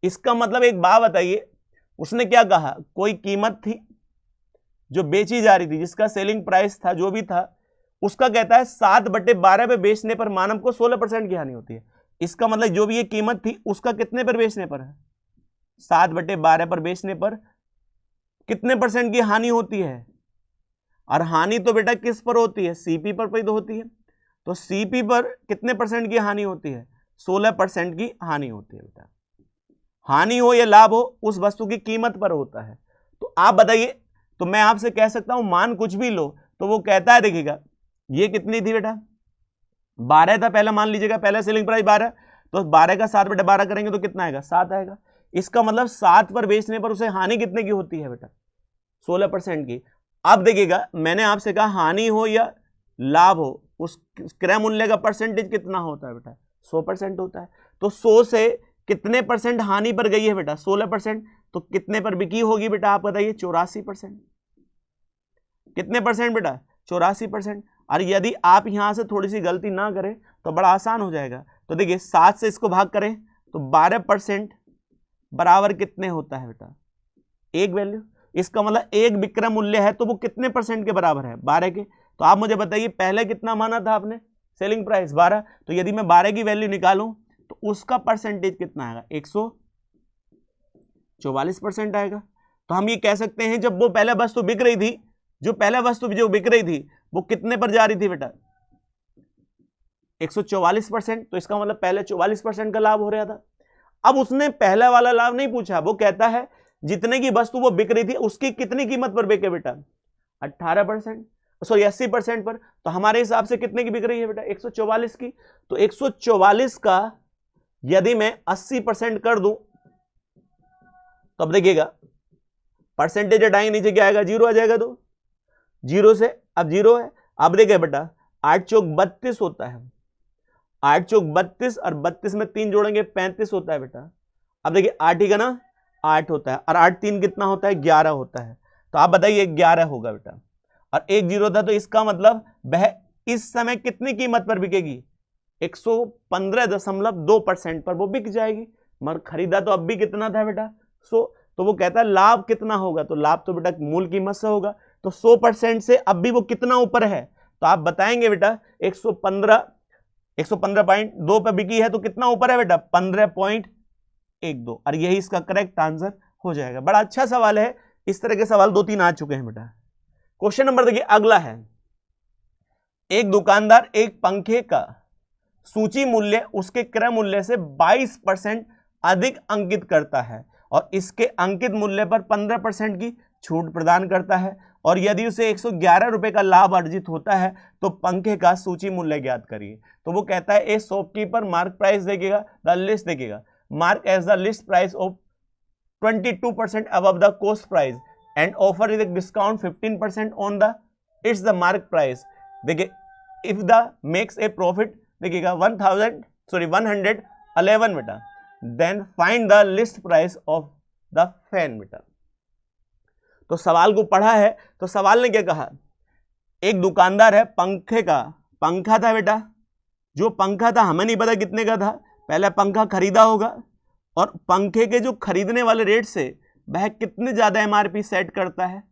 इसका मतलब एक बात बताइए, उसने क्या कहा? कोई कीमत थी जो बेची जा रही थी, जिसका सेलिंग प्राइस था जो भी था, उसका कहता है 7/12 पे बेचने पर मानव को 16% की हानि होती है। इसका मतलब जो भी ये कीमत थी उसका कितने पर बेचने पर है? 7/12 पर बेचने पर कितने परसेंट की हानि होती है? और हानि तो बेटा किस पर होती है? सीपी पर तो होती है। तो सीपी पर कितने परसेंट की हानि होती है? 16% की हानि होती है बेटा। हानि हो या लाभ हो, उस वस्तु की कीमत पर होता है। तो आप बताइए, तो मैं आपसे कह सकता हूं मान कुछ भी लो, तो वो कहता है देखिएगा ये कितनी थी बेटा? 12 था पहला, मान लीजिएगा पहला सेलिंग प्राइस 12, तो 12 का 7/12 करेंगे तो कितना आएगा? 7 आएगा। इसका मतलब 7 पर बेचने पर उसे हानि कितने की होती है बेटा? 16% की। अब देखिएगा मैंने आपसे कहा हानि हो या लाभ हो, उस क्रय मूल्य का परसेंटेज कितना होता है बेटा? 100% होता है। तो 100 से कितने परसेंट हानि पर गई है बेटा? 16%। तो कितने पर बिकी होगी बेटा? आप बताइए। 84%। कितने परसेंट बेटा? 84%। और यदि आप यहां से थोड़ी सी गलती ना करें तो बड़ा आसान हो जाएगा। तो देखिए 7 से इसको भाग करें तो 12% बराबर कितने होता है बेटा? एक वैल्यू। इसका मतलब एक विक्रय मूल्य है तो वो कितने परसेंट के बराबर है? 12 के। तो आप मुझे बताइए पहले कितना माना था आपने सेलिंग प्राइस? 12। तो यदि मैं 12 की वैल्यू निकालूं तो उसका परसेंटेज कितना आएगा? 144% आएगा। तो हम ये कह सकते हैं जब वो पहले वस्तु बिक रही थी, जो पहले वस्तु जो बिक रही थी, वो कितने पर जा रही थी बेटा? 144%। तो इसका मतलब पहले 44% का लाभ हो रहा था। अब उसने पहला वाला लाभ नहीं पूछा, वो कहता है जितने की वस्तु वो बिक रही थी उसकी कितनी कीमत पर बिके बेटा? 18%, सॉरी 80% पर। तो हमारे हिसाब से कितने की बिक रही है बेटा? 144 की। तो 144 का यदि मैं 80% कर दूं तो अब देखिएगा परसेंटेज हटाएंगे, नीचे क्या आएगा? 0 आ जाएगा। तो 0 से अब 0 है। अब देखिए बेटा 8 चौक 32 होता है, 8 चौक 32 और 32 में 3 जोड़ेंगे 35 होता है बेटा। अब देखिए 8 ही का ना 8 होता है और 8 3 कितना होता है? 11 होता है। तो आप बताइए 11 होगा बेटा और 1 0 था। तो इसका मतलब वह इस समय कितनी कीमत पर बिकेगी? 115.2% पर वो बिक जाएगी। मगर खरीदा तो अब भी कितना था बेटा? 100। तो वो कहता है लाभ कितना होगा? तो लाभ तो बेटा मूल कीमत से होगा। तो 100% से अब भी वो कितना ऊपर है? तो आप बताएंगे बेटा 115.2 पे बिकी है तो कितना ऊपर है बेटा? 15.12। और यही इसका करेक्ट आंसर हो जाएगा। बड़ा अच्छा सवाल है। इस तरह के सवाल 2-3 आ चुके हैं बेटा। क्वेश्चन नंबर देखिए अगला है, एक दुकानदार एक पंखे का सूची मूल्य उसके क्रय मूल्य से 22% अधिक अंकित करता है और इसके अंकित मूल्य पर 15% की छूट प्रदान करता है और यदि उसे 111 रुपए का लाभ अर्जित होता है तो पंखे का सूची मूल्य ज्ञात करिए। तो वो कहता है ए शॉपकीपर मार्क प्राइस देखेगा, द लिस्ट देखेगा, mark as the list price of 22% above the cost price and offer is a discount 15% on the it's the mark price। देखिए if the makes a profit देखिएगा 111 बेटा, then find the list price of the fan बेटा। तो सवाल को पढ़ा है तो सवाल ने क्या कहा? एक दुकानदार है, पंखे का पंखा था बेटा, जो पंखा था हमें नहीं पता कितने का था, पहले पंखा खरीदा होगा और पंखे के जो खरीदने वाले रेट से वह कितने ज्यादा एमआरपी सेट करता है?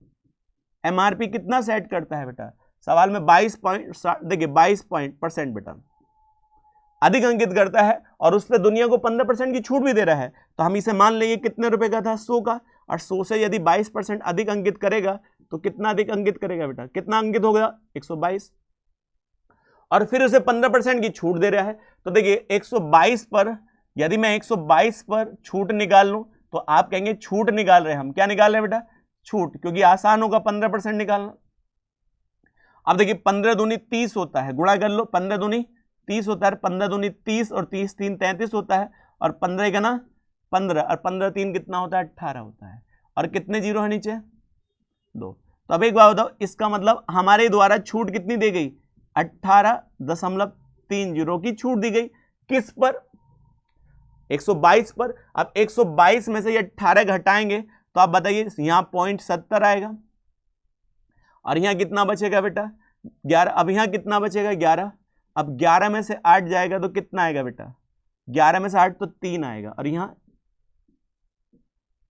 एमआरपी कितना सेट करता है बेटा? सवाल में 22% बेटा अधिक अंकित करता है और उस पर दुनिया को 15% की छूट भी दे रहा है। तो हम इसे मान लेंगे कितने रुपए का था? 100 का। और 100 से यदि 22% अधिक अंकित करेगा तो कितना अधिक अंकित करेगा बेटा? कितना अंकित होगा? 122। और फिर उसे 15% की छूट दे रहा है। तो देखिए 122 पर यदि मैं 122 पर छूट निकाल लूं तो आप कहेंगे छूट निकाल रहे हैं हम। क्या निकाल रहे हैं बेटा? छूट, क्योंकि आसान होगा 15% निकालना। अब देखिए 15 दूनी 30 होता है, गुणा कर लो, 15 दूनी 30 होता है, 15 दूनी 30 और 30 3 33 होता है और 15 का ना 15 और 15 3 कितना होता है? 18 होता है। और कितने जीरो है नीचे? 2। तो अब एक बात बताओ, इसका मतलब हमारे द्वारा छूट कितनी दी गई? 18.30 की छूट दी गई। किस पर? 122 पर। अब 122 में से ये 18 घटाएंगे तो आप बताइए यहां 0.70 आएगा और यहां कितना बचेगा बेटा? 11। अब यहां कितना बचेगा? 11। अब 11 में से 8 जाएगा तो कितना आएगा बेटा? 11 में से 8 तो 3 आएगा और यहां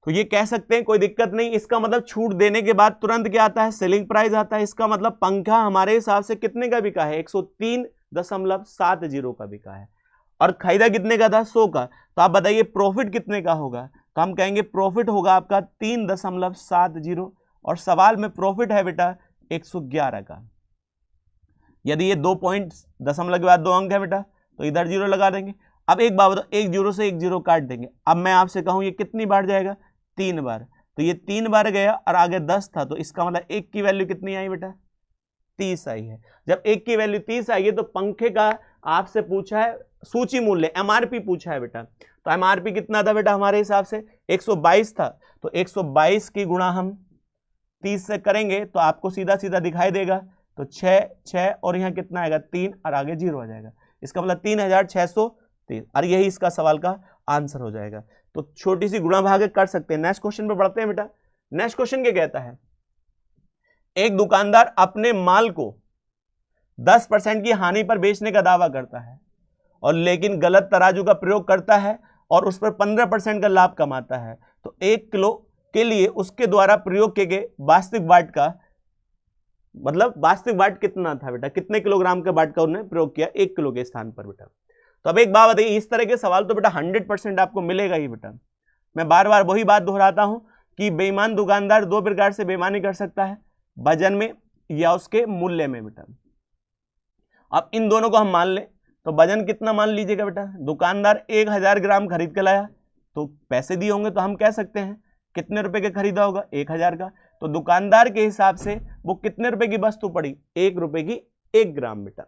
तो ये कह सकते हैं कोई दिक्कत नहीं। इसका मतलब छूट देने के बाद तुरंत क्या आता है? सेलिंग प्राइस आता है। इसका मतलब पंखा हमारे हिसाब से कितने का बिका है? 103.70 का बिका है और खरीदा कितने का था? 100 का। तो आप बताइए प्रॉफिट कितने का होगा? तो हम कहेंगे प्रॉफिट होगा आपका 3.70 और सवाल में प्रॉफिट है बेटा 111 का। यदि ये 2 पॉइंट दशमलव के बाद 2 अंक है बेटा तो इधर 0 लगा देंगे। अब एक बात बताओ, 1 0 से 1 0 काट देंगे। अब मैं आपसे कहूं ये कितनी बार जाएगा? 3 बार। तो ये 3 बार गया और आगे 10 था तो इसका मतलब 1 की वैल्यू कितनी आई बेटा? 30 आई है। जब 1 की वैल्यू 30 आई है तो पंखे का आपसे पूछा है सूची मूल्य, एमआरपी पूछा है बेटा। तो एमआरपी कितना था बेटा हमारे हिसाब से? 122 था। तो 122 की गुणा हम 30 से करेंगे तो आपको सीधा सीधा दिखाई देगा। तो 6 और यहाँ कितना आएगा? 3 और आगे 0 आ जाएगा। इसका मतलब 3630 और यही इसका सवाल का आंसर हो जाएगा। तो छोटी सी गुणा भाग कर सकते हैं। नेक्स्ट क्वेश्चन पे बढ़ते हैं बेटा। नेक्स्ट क्वेश्चन क्या कहता है? एक दुकानदार अपने माल को 10% की हानि पर बेचने का दावा करता है और लेकिन गलत तराजू का प्रयोग करता है और उस पर 15% का लाभ कमाता है। तो 1 किलो के लिए उसके द्वारा प्रयोग किए गए वास्तविक वाट का मतलब वास्तविक वाट कितना था बेटा? कितने किलोग्राम के वाट का उन्होंने प्रयोग किया 1 किलो के स्थान पर बेटा? तो अब एक बात बताइए, इस तरह के सवाल तो बेटा 100% आपको मिलेगा ही बेटा। मैं बार बार वही बात दोहराता हूं कि बेईमान दुकानदार 2 प्रकार से बेईमानी कर सकता है, वजन में या उसके मूल्य में बेटा। अब इन दोनों को हम मान लें तो वजन कितना मान लीजिएगा बेटा, दुकानदार 1000 ग्राम खरीद के लाया तो पैसे दिए होंगे तो हम कह सकते हैं कितने रुपए के खरीदा होगा, 1000 का। तो दुकानदार के हिसाब से वो कितने रुपए की वस्तु पड़ी, 1 रुपए की 1 ग्राम बेटा।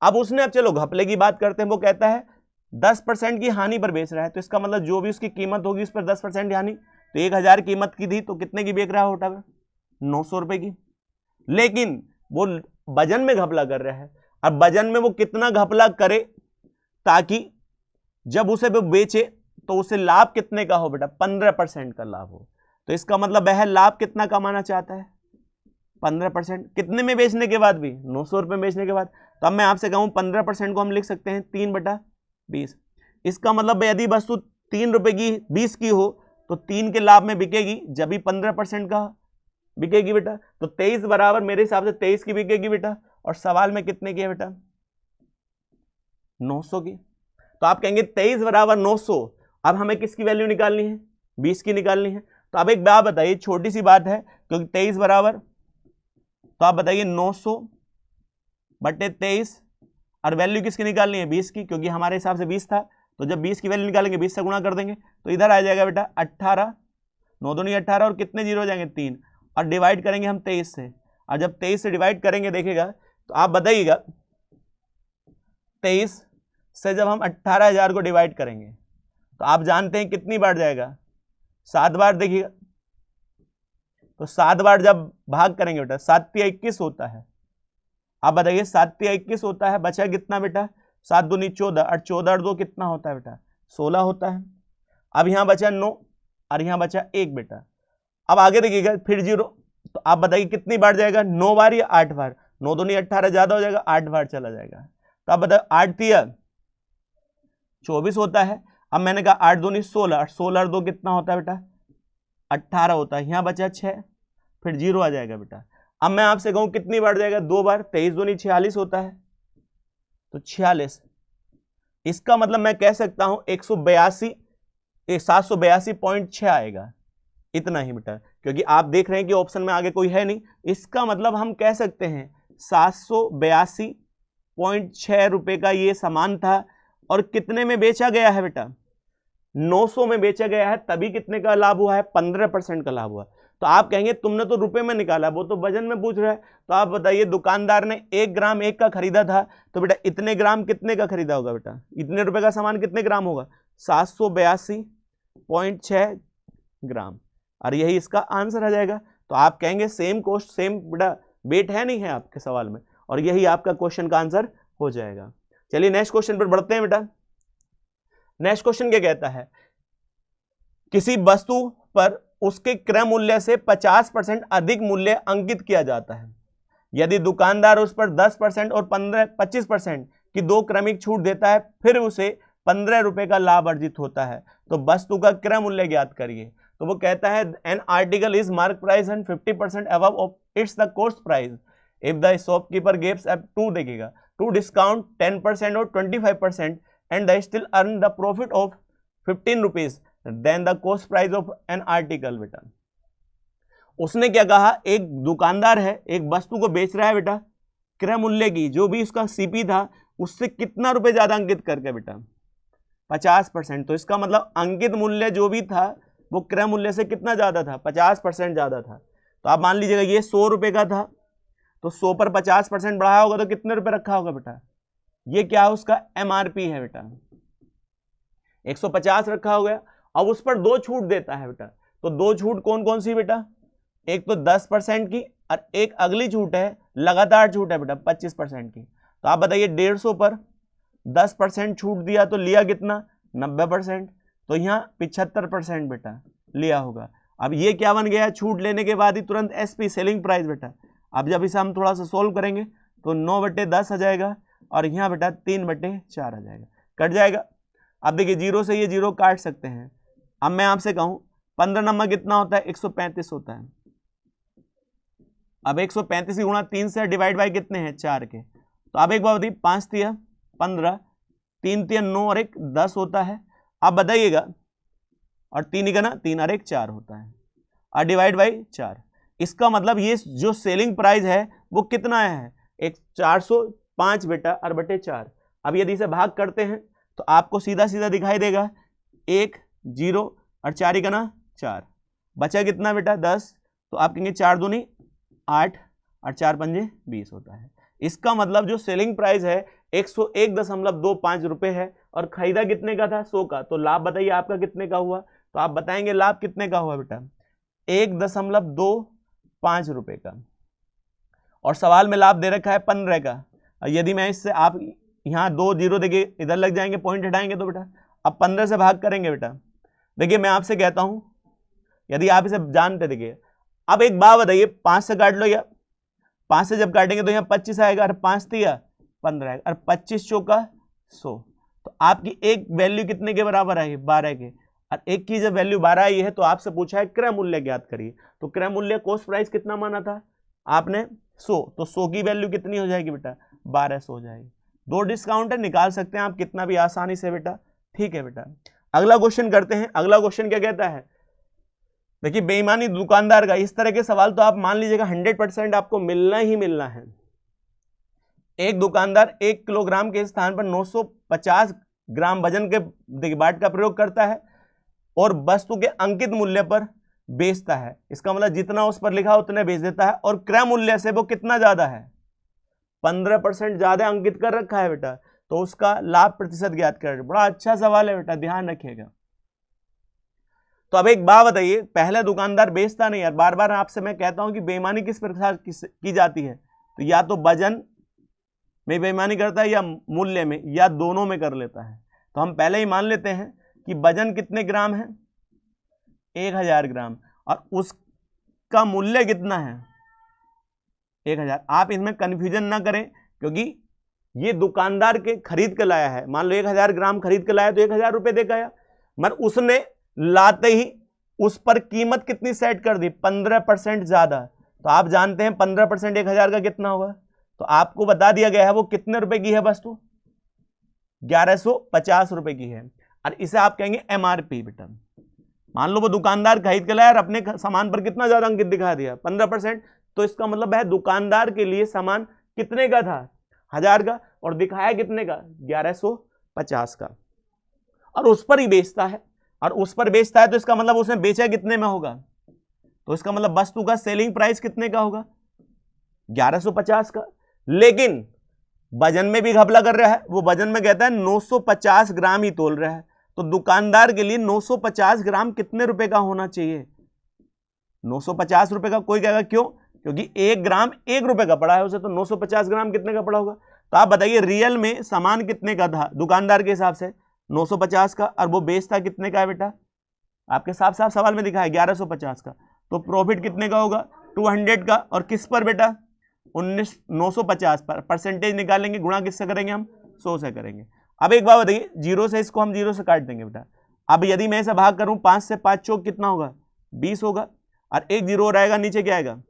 अब उसने, अब चलो घपले की बात करते हैं, वो कहता है 10% की हानि पर बेच रहा है, तो इसका मतलब जो भी उसकी कीमत होगी उस पर 10% हानि। तो 1000 कीमत की थी तो कितने की बेच रहा है होटा, 900 रुपए की। लेकिन वो वजन में घपला कर रहा है। अब वजन में वो कितना घपला करे ताकि जब उसे वो बेचे तो उसे लाभ कितने का हो बेटा, 15% का लाभ हो। तो इसका मतलब वह लाभ कितना कमाना चाहता है, 15%। कितने में बेचने के बाद भी, 900 रुपए बेचने के बाद। तो अब मैं आपसे कहूं 15% को हम लिख सकते हैं 3/20। इसका मतलब यदि वस्तु 3 रुपए की 20 की हो तो 3 के लाभ में बिकेगी, जब भी 15% का बिकेगी बेटा। तो 23 बराबर मेरे हिसाब से 23 की बिकेगी बेटा। और सवाल में कितने की है बेटा, 900 की। तो आप कहेंगे 23 बराबर 900। अब हमें किसकी वैल्यू निकालनी है, 20 की निकालनी है। तो अब एक बात बताइए, छोटी सी बात है, क्योंकि 23 बराबर, तो आप बताइए 900 बटे 23, और वैल्यू किसकी निकालनी है, 20 की, क्योंकि हमारे हिसाब से 20 था। तो जब 20 की वैल्यू निकालेंगे 20 से गुणा कर देंगे तो इधर आ जाएगा बेटा 18, 9 दूनी 18, और कितने जीरो हो जाएंगे 3, और डिवाइड करेंगे हम 23 से। और जब 23 से डिवाइड करेंगे देखिएगा तो आप बताइएगा 23 से जब हम 18,000 को डिवाइड करेंगे तो आप जानते हैं कितनी बार जाएगा, 7 बार। देखिएगा तो 7 बार जब भाग करेंगे बेटा, 7 तिया 21 होता है। आप बताइए 7 तिया 21 होता है, बचा कितना बेटा, 7 दूनी 14, और 14 और 2 कितना होता है बेटा, 16 होता है। अब यहां बचा 9 और यहां बचा 1 बेटा। अब आगे देखिएगा फिर 0, तो आप बताइए कितनी बार जाएगा, 9 बार या 8 बार। 9 दूनी 18 ज्यादा हो जाएगा, 8 बार चला जाएगा। तो आप बताओ 8 तिया 24 होता है। अब मैंने कहा 8 दूनी 16, और 16 और 2 कितना होता है बेटा, 18 होता है। यहां बचा 6, फिर 0 आ जाएगा बेटा। अब मैं आपसे कहूं कितनी बार जाएगा, 2 बार। 23 दूनी 46 होता है, तो 46। इसका मतलब मैं कह सकता हूं 782.6 आएगा, इतना ही बेटा। क्योंकि आप देख रहे हैं कि ऑप्शन में आगे कोई है नहीं, इसका मतलब हम कह सकते हैं 782.6 रुपए का ये सामान था। और कितने में बेचा गया है बेटा, 900 में बेचा गया है, तभी कितने का लाभ हुआ है, 15% का लाभ हुआ। तो आप कहेंगे तुमने तो रुपए में निकाला, वो तो वजन में पूछ रहा है। तो आप बताइए दुकानदार ने 1 ग्राम 1 का खरीदा था, तो बेटा इतने ग्राम कितने का खरीदा होगा बेटा, इतने रुपए का सामान कितने ग्राम होगा, 782.6 ग्राम। और यही इसका आंसर आ जाएगा। तो आप कहेंगे सेम कॉस्ट सेम बेटा वेट है नहीं है आपके सवाल में, और यही आपका क्वेश्चन का आंसर हो जाएगा। चलिए नेक्स्ट क्वेश्चन पर बढ़ते हैं बेटा। नेक्स्ट क्वेश्चन क्या कहता है, किसी वस्तु पर उसके क्रय मूल्य से 50% अधिक मूल्य अंकित किया जाता है। यदि दुकानदार उस पर 10% और 25% की 2 क्रमिक छूट देता है, फिर उसे 15 रुपए का लाभ अर्जित होता है। तो वस्तु का क्रय मूल्य ज्ञात करिए। तो वो कहता है an article is mark price and 50% above of its the cost price if the shopkeeper gives up to, देखिएगा, टू डिस्काउंट 10% और 25% and the still earn the profit of 15 rupees than the cost price of an article. बेटा उसने क्या कहा, एक दुकानदार है, एक वस्तु को बेच रहा है बेटा, क्रय मूल्य की जो भी उसका सीपी था उससे कितना रुपए ज्यादा अंकित करके बेटा, 50%। तो इसका मतलब अंकित मूल्य जो भी था वो क्रय मूल्य से कितना ज्यादा था, 50% ज्यादा था। तो आप मान लीजिएगा ये 100 रुपए का था, तो 100 पर 50% बढ़ाया होगा तो कितने रुपए रखा होगा बेटा, ये क्या है उसका एमआरपी है बेटा, 150 रखा हो गया। अब उस पर 2 छूट देता है बेटा, तो 2 छूट कौन कौन सी बेटा, एक तो 10% की और एक अगली छूट है, लगातार छूट है बेटा 25% की। तो आप बताइए 150 पर 10% छूट दिया तो लिया कितना, 90%। तो यहाँ 75% बेटा लिया होगा। अब ये क्या बन गया, छूट लेने के बाद ही तुरंत एसपी सेलिंग प्राइस बेटा। अब जब इसे हम थोड़ा सा सोल्व करेंगे तो 9/10 आ जाएगा, और यहाँ बेटा 3/4 आ जाएगा, कट जाएगा। अब देखिए 0 से ये 0 काट सकते हैं। अब मैं आपसे कहूं 15 नंबर कितना होता है, 135 होता है। अब 135 गुणा 3 से डिवाइड बाय कितने हैं, 4 के। तो अब एक बात बताइए, 5 तिया 15, 3 तिया 9 और 1 10 होता है। अब बताइएगा, और 3 का ना 3 और 1 4 होता है, और डिवाइड बाई 4। इसका मतलब ये जो सेलिंग प्राइस है वो कितना है, एक 405 बेटा और बटे 4। अब यदि इसे भाग करते हैं तो आपको सीधा सीधा दिखाई देगा 1 0 और 4 का ना 4, बचा कितना बेटा 10। तो आप कहेंगे 4 दूनी 8 और 4 पंजे 20 होता है। इसका मतलब जो सेलिंग प्राइस है 101.25 रुपए है और खरीदा कितने का था 100 का। तो लाभ बताइए आपका कितने का हुआ, तो आप बताएंगे लाभ कितने का हुआ बेटा 1.25 रुपए का। और सवाल में लाभ दे रखा है 15 का। यदि मैं इससे आप यहाँ 2 0 देखिए इधर लग जाएंगे, पॉइंट हटाएंगे तो बेटा अब 15 से भाग करेंगे बेटा। देखिए मैं आपसे कहता हूं यदि आप इसे जानते, देखिए अब एक बात बताइए 5 से काट लो, या 5 से जब काटेंगे तो यहाँ 25 आएगा और 5 दिया 15 आएगा और 25 चौका 100। तो आपकी एक वैल्यू कितने के बराबर आई 12 के, और एक की जब वैल्यू 12 आई है तो आपसे पूछा है क्रय मूल्य ज्ञात करिए। तो क्रय मूल्य कॉस्ट प्राइस कितना माना था आपने 100, तो 100 की वैल्यू कितनी हो जाएगी बेटा 1200 हो जाएगी। 2 डिस्काउंट है, निकाल सकते हैं आप कितना भी आसानी से बेटा। ठीक है बेटा, अगला क्वेश्चन करते हैं। अगला क्वेश्चन क्या कहता है, देखिए बेईमानी दुकानदार का। इस तरह के सवाल तो आप मान लीजिएगा 100% आपको मिलना ही मिलना है। एक दुकानदार 1 किलोग्राम के स्थान पर 950 ग्राम वजन के बाट का प्रयोग करता है और वस्तु के अंकित मूल्य पर बेचता है। इसका मतलब जितना उस पर लिखा उतने बेच देता है और क्रय मूल्य से वो कितना ज्यादा है 15% ज्यादा अंकित कर रखा है बेटा, तो उसका लाभ प्रतिशत ज्ञात कर। बड़ा अच्छा सवाल है बेटा, ध्यान रखिएगा। तो अब एक बात बताइए, पहले दुकानदार बेचता नहीं यार, बार बार आपसे मैं कहता हूं कि बेईमानी किस प्रकार की जाती है, तो या तो वजन में बेईमानी करता है या मूल्य में या दोनों में कर लेता है। तो हम पहले ही मान लेते हैं कि वजन कितने ग्राम है 1000 ग्राम और उसका मूल्य कितना है 1000। आप इसमें कंफ्यूजन ना करें क्योंकि ये दुकानदार के खरीद के लाया है। मान लो 1000 ग्राम खरीद के लाया तो 1000 रुपए दे गया, मगर उसने लाते ही उस पर कीमत कितनी सेट कर दी 15% ज्यादा। तो आप जानते हैं 15% 1000 का कितना होगा, तो आपको बता दिया गया है वो कितने रुपए की है वस्तु 1150 रुपए की है और इसे आप कहेंगे एमआरपी बेटा। मान लो वो दुकानदार खरीद के लाया और अपने सामान पर कितना ज्यादा अंकित दिखा दिया 15%, तो इसका मतलब है दुकानदार के लिए सामान कितने का था 1000 का और दिखाया कितने का 1150 का, और उस पर ही बेचता है। और उस पर बेचता है तो इसका मतलब उसने बेचा कितने में होगा, तो इसका मतलब वस्तु का सेलिंग प्राइस कितने का होगा 1150 का। लेकिन वजन में भी घपला कर रहा है, वो वजन में कहता है 950 ग्राम ही तोल रहा है। तो दुकानदार के लिए 950 ग्राम कितने रुपए का होना चाहिए 950 रुपए का। कोई कहेगा क्यों, क्योंकि 1 ग्राम 1 रुपए का पड़ा है उसे, तो 950 ग्राम कितने का पड़ा होगा। तो आप बताइए रियल में सामान कितने का था दुकानदार के हिसाब से 950 का और वो बेचता कितने का है बेटा, आपके साफ साफ सवाल में दिखा है 1150 का। तो प्रॉफिट कितने का होगा 200 का, और किस पर बेटा 950 पर। परसेंटेज निकालेंगे, गुणा किससे करेंगे हम 100 से करेंगे। अब एक बात बताइए, 0 से इसको हम 0 से काट देंगे बेटा। अब यदि मैं इसे भाग करूं 5 से 5 चौक कितना होगा 20 होगा, और एक 0 रहेगा नीचे क्या आएगा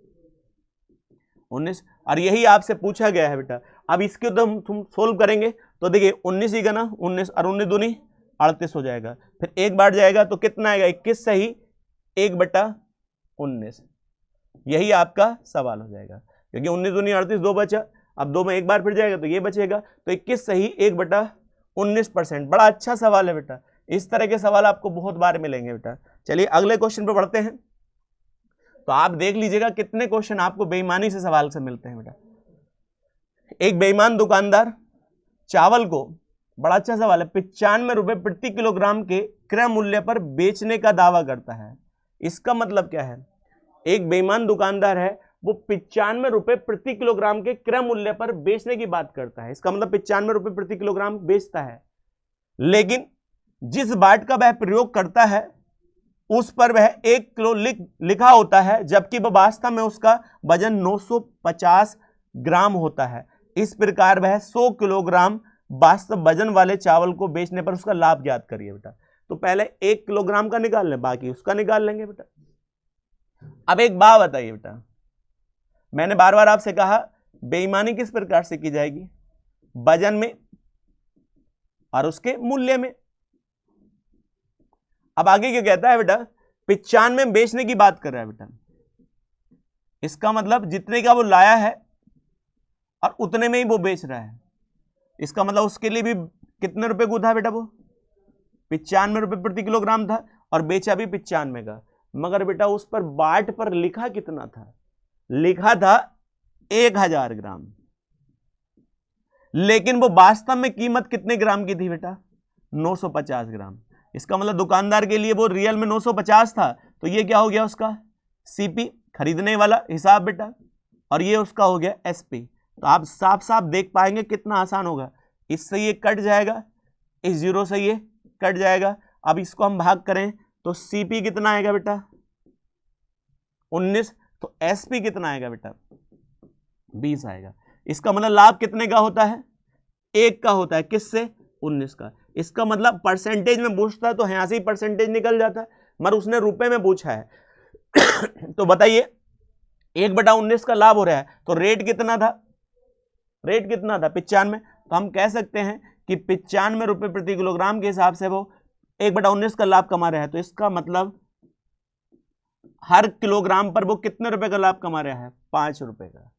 19, और यही आपसे पूछा गया है बेटा। अब इसके तो हम सोल्व करेंगे तो देखिए 19 ही का ना 19 और 19 दूनी 38 हो जाएगा, फिर एक बार जाएगा तो कितना आएगा 21 सही 1/19। यही आपका सवाल हो जाएगा क्योंकि 19 दूनी 38 2 बचा, अब 2 में एक बार फिर जाएगा तो ये बचेगा, तो 21 सही 1/19%। बड़ा अच्छा सवाल है बेटा, इस तरह के सवाल आपको बहुत बार मिलेंगे बेटा। चलिए अगले क्वेश्चन पे बढ़ते हैं। तो आप देख लीजिएगा कितने क्वेश्चन आपको बेईमानी से सवाल से मिलते हैं बेटा। एक बेईमान दुकानदार चावल को, बड़ा अच्छा सवाल है, 95 रुपए प्रति किलोग्राम के क्रय मूल्य पर बेचने का दावा करता है। इसका मतलब क्या है, एक बेईमान दुकानदार है वो 95 रुपए प्रति किलोग्राम के क्रय मूल्य पर बेचने की बात करता है। इसका मतलब 95 रुपए प्रति किलोग्राम बेचता है, लेकिन जिस बाट का वह प्रयोग करता है उस पर वह 1 किलो लिखा होता है, जबकि वह वास्तव में उसका वजन 950 ग्राम होता है। इस प्रकार वह 100 किलोग्राम वास्तव वजन वाले चावल को बेचने पर उसका लाभ ज्ञात करिए बेटा। तो पहले 1 किलोग्राम का निकाल लें, बाकी उसका निकाल लेंगे बेटा। अब एक बात बताइए बेटा, मैंने बार बार आपसे कहा बेईमानी किस प्रकार से की जाएगी, वजन में और उसके मूल्य में। अब आगे क्या कहता है बेटा, 95 में बेचने की बात कर रहा है बेटा, इसका मतलब जितने का वो लाया है और उतने में ही वो बेच रहा है, इसका मतलब उसके लिए भी कितने रुपए को था बेटा, वो 95 रुपए प्रति किलोग्राम था और बेचा भी 95 का। मगर बेटा उस पर बाट पर लिखा कितना था, लिखा था 1000 ग्राम, लेकिन वो वास्तव में कीमत कितने ग्राम की थी बेटा, 950 ग्राम। इसका मतलब दुकानदार के लिए वो रियल में 950 था, तो ये क्या हो गया उसका सीपी, खरीदने वाला हिसाब बेटा, और ये उसका हो गया एसपी। तो आप साफ साफ देख पाएंगे कितना आसान होगा, इससे ये कट जाएगा, इस जीरो से ये कट जाएगा। अब इसको हम भाग करें तो सीपी कितना आएगा बेटा 19, तो एसपी कितना आएगा बेटा 20 आएगा। इसका मतलब लाभ कितने का होता है, 1 का होता है, किससे 19 का। इसका मतलब परसेंटेज में पूछता है तो यहां से ही परसेंटेज निकल जाता है, मगर उसने रुपए में पूछा है तो बताइए 1/19 का लाभ हो रहा है, तो रेट कितना था, रेट कितना था 95। तो हम कह सकते हैं कि 95 रुपए प्रति किलोग्राम के हिसाब से वो 1/19 का लाभ कमा रहा है। तो इसका मतलब हर किलोग्राम पर वो कितने रुपए का लाभ कमा रहा है, 5 रुपए का।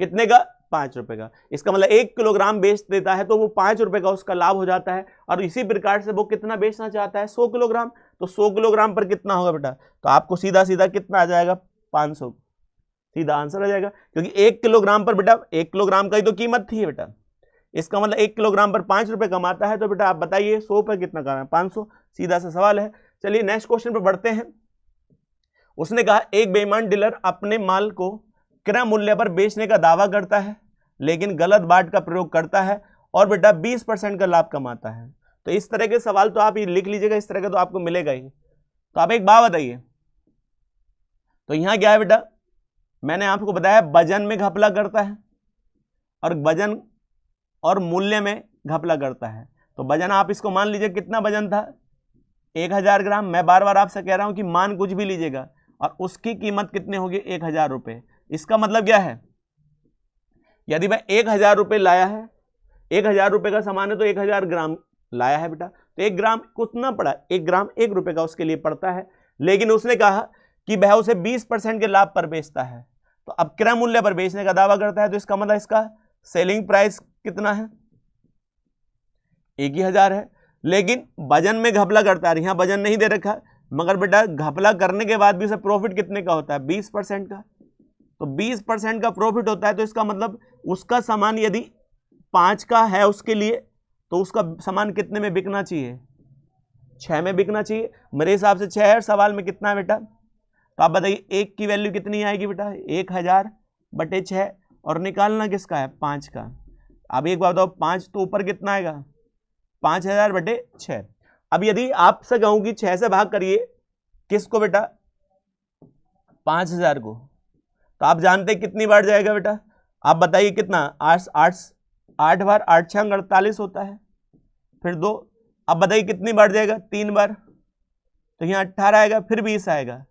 कितने का, 5 रुपए का। इसका मतलब 1 किलोग्राम बेच देता है तो वो 5 रुपए का उसका लाभ हो जाता है, और इसी प्रकार से वो कितना बेचना चाहता है, 100 किलोग्राम। तो 100 किलोग्राम पर कितना होगा बेटा, तो आपको सीधा सीधा कितना आ जाएगा 500, सीधा आंसर आ जाएगा, क्योंकि 1 किलोग्राम पर बेटा 1 किलोग्राम का ही तो कीमत थी बेटा। इसका मतलब 1 किलोग्राम पर 5 रुपए कमाता है, तो बेटा आप बताइए 100 पर कितना कमा है, 500, सीधा सा सवाल है। चलिए नेक्स्ट क्वेश्चन पर बढ़ते हैं। उसने कहा एक बेईमान डीलर अपने माल को क्रय मूल्य पर बेचने का दावा करता है, लेकिन गलत बाट का प्रयोग करता है और बेटा 20% का लाभ कमाता है। तो इस तरह के सवाल तो आप ये लिख लीजिएगा, इस तरह का तो आपको मिलेगा ही। तो आप एक बात बताइए, तो यहां क्या है बेटा, मैंने आपको बताया वजन में घपला करता है और वजन और मूल्य में घपला करता है। तो वजन आप इसको मान लीजिए कितना वजन था 1000 ग्राम। मैं बार बार आपसे कह रहा हूं कि मान कुछ भी लीजिएगा, और उसकी कीमत कितनी होगी 1000 रुपए। इसका मतलब क्या है, यदि मैं 1000 रुपए लाया है, 1000 रुपए का सामान है तो 1000 ग्राम लाया है बेटा, तो 1 ग्राम कितना पड़ा, 1 ग्राम 1 रुपए का उसके लिए पड़ता है। लेकिन उसने कहा कि वह उसे 20% के लाभ पर बेचता है, तो अब क्रय मूल्य पर बेचने का दावा करता है, तो इसका मतलब इसका सेलिंग प्राइस कितना है 1000 है। लेकिन वजन में घपला करता है, यहां वजन नहीं दे रखा, मगर बेटा घपला करने के बाद भी उसे प्रॉफिट कितने का होता है 20% का। तो 20% का प्रॉफिट होता है, तो इसका मतलब उसका सामान यदि 5 का है उसके लिए, तो उसका सामान कितने में बिकना चाहिए 6 में बिकना चाहिए। मेरे हिसाब से 6 है, सवाल में कितना है बेटा, तो आप बताइए 1 की वैल्यू कितनी आएगी बेटा 1000/6, और निकालना किसका है 5 का। अब एक बात बताओ 5 तो ऊपर कितना आएगा 5000/6। अब यदि आपसे कहूं कि 6 से भाग करिए किसको बेटा 5000 को, तो आप जानते कितनी बार जाएगा बेटा, आप बताइए कितना 8 बार, 8 6 48 होता है, फिर 2, अब बताइए कितनी बार जाएगा 3 बार, तो यहाँ 18 आएगा, फिर 20 आएगा,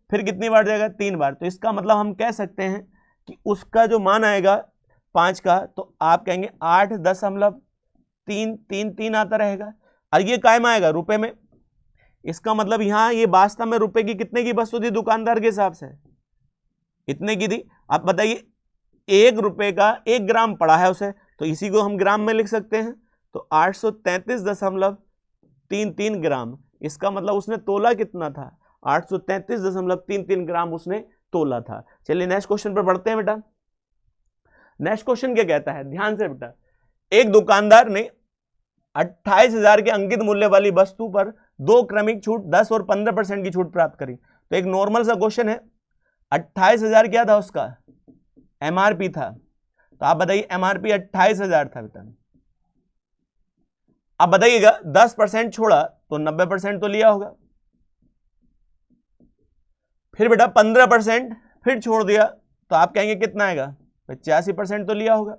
फिर कितनी बार जाएगा 3 बार। तो इसका मतलब हम कह सकते हैं कि उसका जो मान आएगा 5 का, तो आप कहेंगे 8.33 आता रहेगा, और ये कायम आएगा रुपए में। इसका मतलब यहां ये वास्तव में रुपए की कितने की वस्तु थी दुकानदार के हिसाब से, इतने की थी। आप बताइए 1 रुपए का 1 ग्राम पड़ा है उसे, तो इसी को हम ग्राम में लिख सकते हैं, तो 833.33 ग्राम। इसका मतलब उसने तोला कितना था 833.33 ग्राम उसने तोला था। चलिए नेक्स्ट क्वेश्चन पर बढ़ते हैं बेटा। नेक्स्ट क्वेश्चन क्या कहता है, ध्यान से बेटा, एक दुकानदार ने 28,000 के अंकित मूल्य वाली वस्तु पर 2 क्रमिक छूट 10 और 15% की छूट प्राप्त करी। तो एक नॉर्मल सा क्वेश्चन है, 28,000 क्या था उसका एमआरपी था, तो आप बताइए एमआरपी 28,000 था बेटा। अब बताइएगा 10% छोड़ा तो 90% तो लिया होगा, फिर बेटा 15% फिर छोड़ दिया तो आप कहेंगे कितना आएगा 85% तो लिया होगा।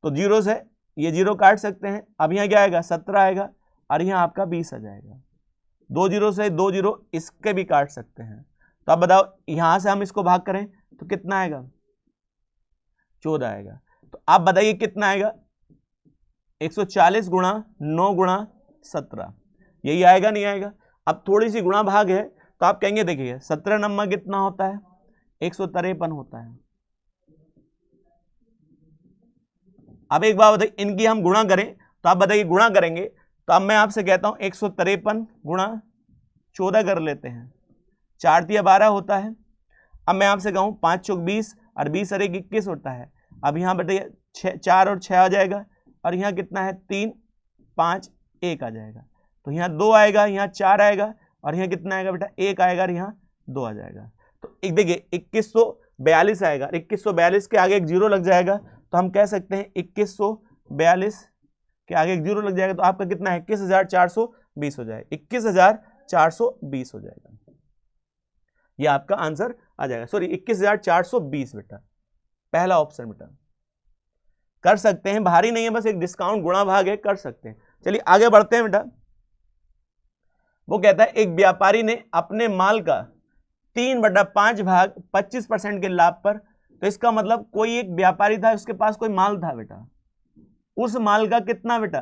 तो जीरो से ये जीरो काट सकते हैं, अब यहाँ क्या आएगा 17 आएगा, और यहाँ आपका 20 आ जाएगा। 2 जीरो से 2 जीरो इसके भी काट सकते हैं। तो अब बताओ यहां से हम इसको भाग करें तो कितना आएगा 14 आएगा। तो आप बताइए कितना आएगा 140 गुणा 9 गुणा 17, यही आएगा नहीं आएगा। अब थोड़ी सी गुणा भाग है, तो आप कहेंगे देखिए 17 नंबर कितना होता है 153 होता है। अब एक बात बताइए, इनकी हम गुणा करें तो आप बताइए गुणा करेंगे तो अब मैं आपसे कहता हूं 153 गुणा 14 कर लेते हैं, 4 तिया 12 होता है। अब मैं आपसे कहूं 5 चौक 20 और 20 और 1 21 होता है। अब यहां बताइए 4 और 6 आ जाएगा और यहाँ कितना है 3 5 1 आ जाएगा। तो यहाँ 2 आएगा, यहाँ 4 आएगा और यहाँ कितना आएगा बेटा 1 आएगा और यहाँ 2 आ जाएगा। तो एक देखिए 2142 आएगा, 2142 के आगे एक जीरो लग जाएगा तो हम कह सकते हैं 2142 के आगे एक जीरो लग जाएगा तो आपका कितना है 21,420 हो जाएगा, 21,420 हो जाएगा। ये आपका आंसर आ जाएगा, सॉरी 21,420 बेटा, पहला ऑप्शन बेटा। कर सकते हैं, भारी नहीं है, बस एक डिस्काउंट गुणा भाग है, कर सकते हैं। चलिए आगे बढ़ते हैं बेटा। वो कहता है एक व्यापारी ने अपने माल का 3/5 भाग 25% के लाभ पर, तो इसका मतलब कोई एक व्यापारी था, उसके पास कोई माल था बेटा, उस माल का कितना बेटा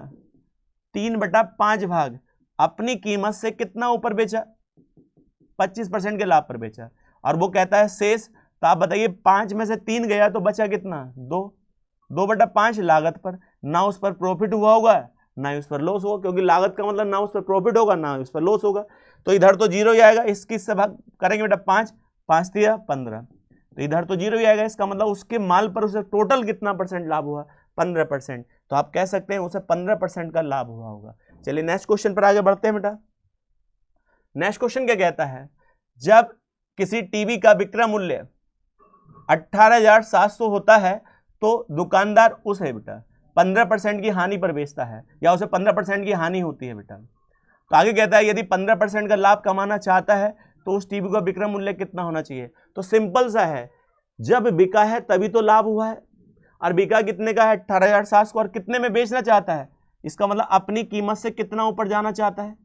3/5 भाग अपनी कीमत से कितना ऊपर बेचा, 25% के लाभ पर बेचा। और वो कहता है शेष, तो आप बताइए 5 में से 3 गया तो बचा कितना 2, 2/5 लागत पर, ना उस पर प्रॉफिट हुआ होगा ना उस पर लॉस होगा, क्योंकि लागत का मतलब ना उस पर प्रॉफिट होगा ना उस पर लॉस होगा। तो इधर तो जीरो ही आएगा, इसकी से भाग करेंगे बेटा 5 5 तिया 15, तो इधर तो जीरो ही आएगा। इसका मतलब उसके माल पर उसे टोटल कितना परसेंट लाभ हुआ 15%, तो आप कह सकते हैं उसे 15% का लाभ हुआ होगा। चलिए नेक्स्ट क्वेश्चन पर आगे बढ़ते हैं बेटा। नेक्स्ट क्वेश्चन क्या कहता है, जब किसी टीवी का विक्रय मूल्य 18,700 होता है तो दुकानदार उसे बेटा 15% की हानि पर बेचता है, या उसे 15% की हानि होती है बेटा। तो आगे कहता है यदि 15% का लाभ कमाना चाहता है तो उस टीवी का विक्रय मूल्य कितना होना चाहिए। तो सिंपल सा है, जब बिका है तभी तो लाभ हुआ है, और बिका कितने का है 18,700 को, और कितने में बेचना चाहता है, इसका मतलब अपनी कीमत से कितना ऊपर जाना चाहता है,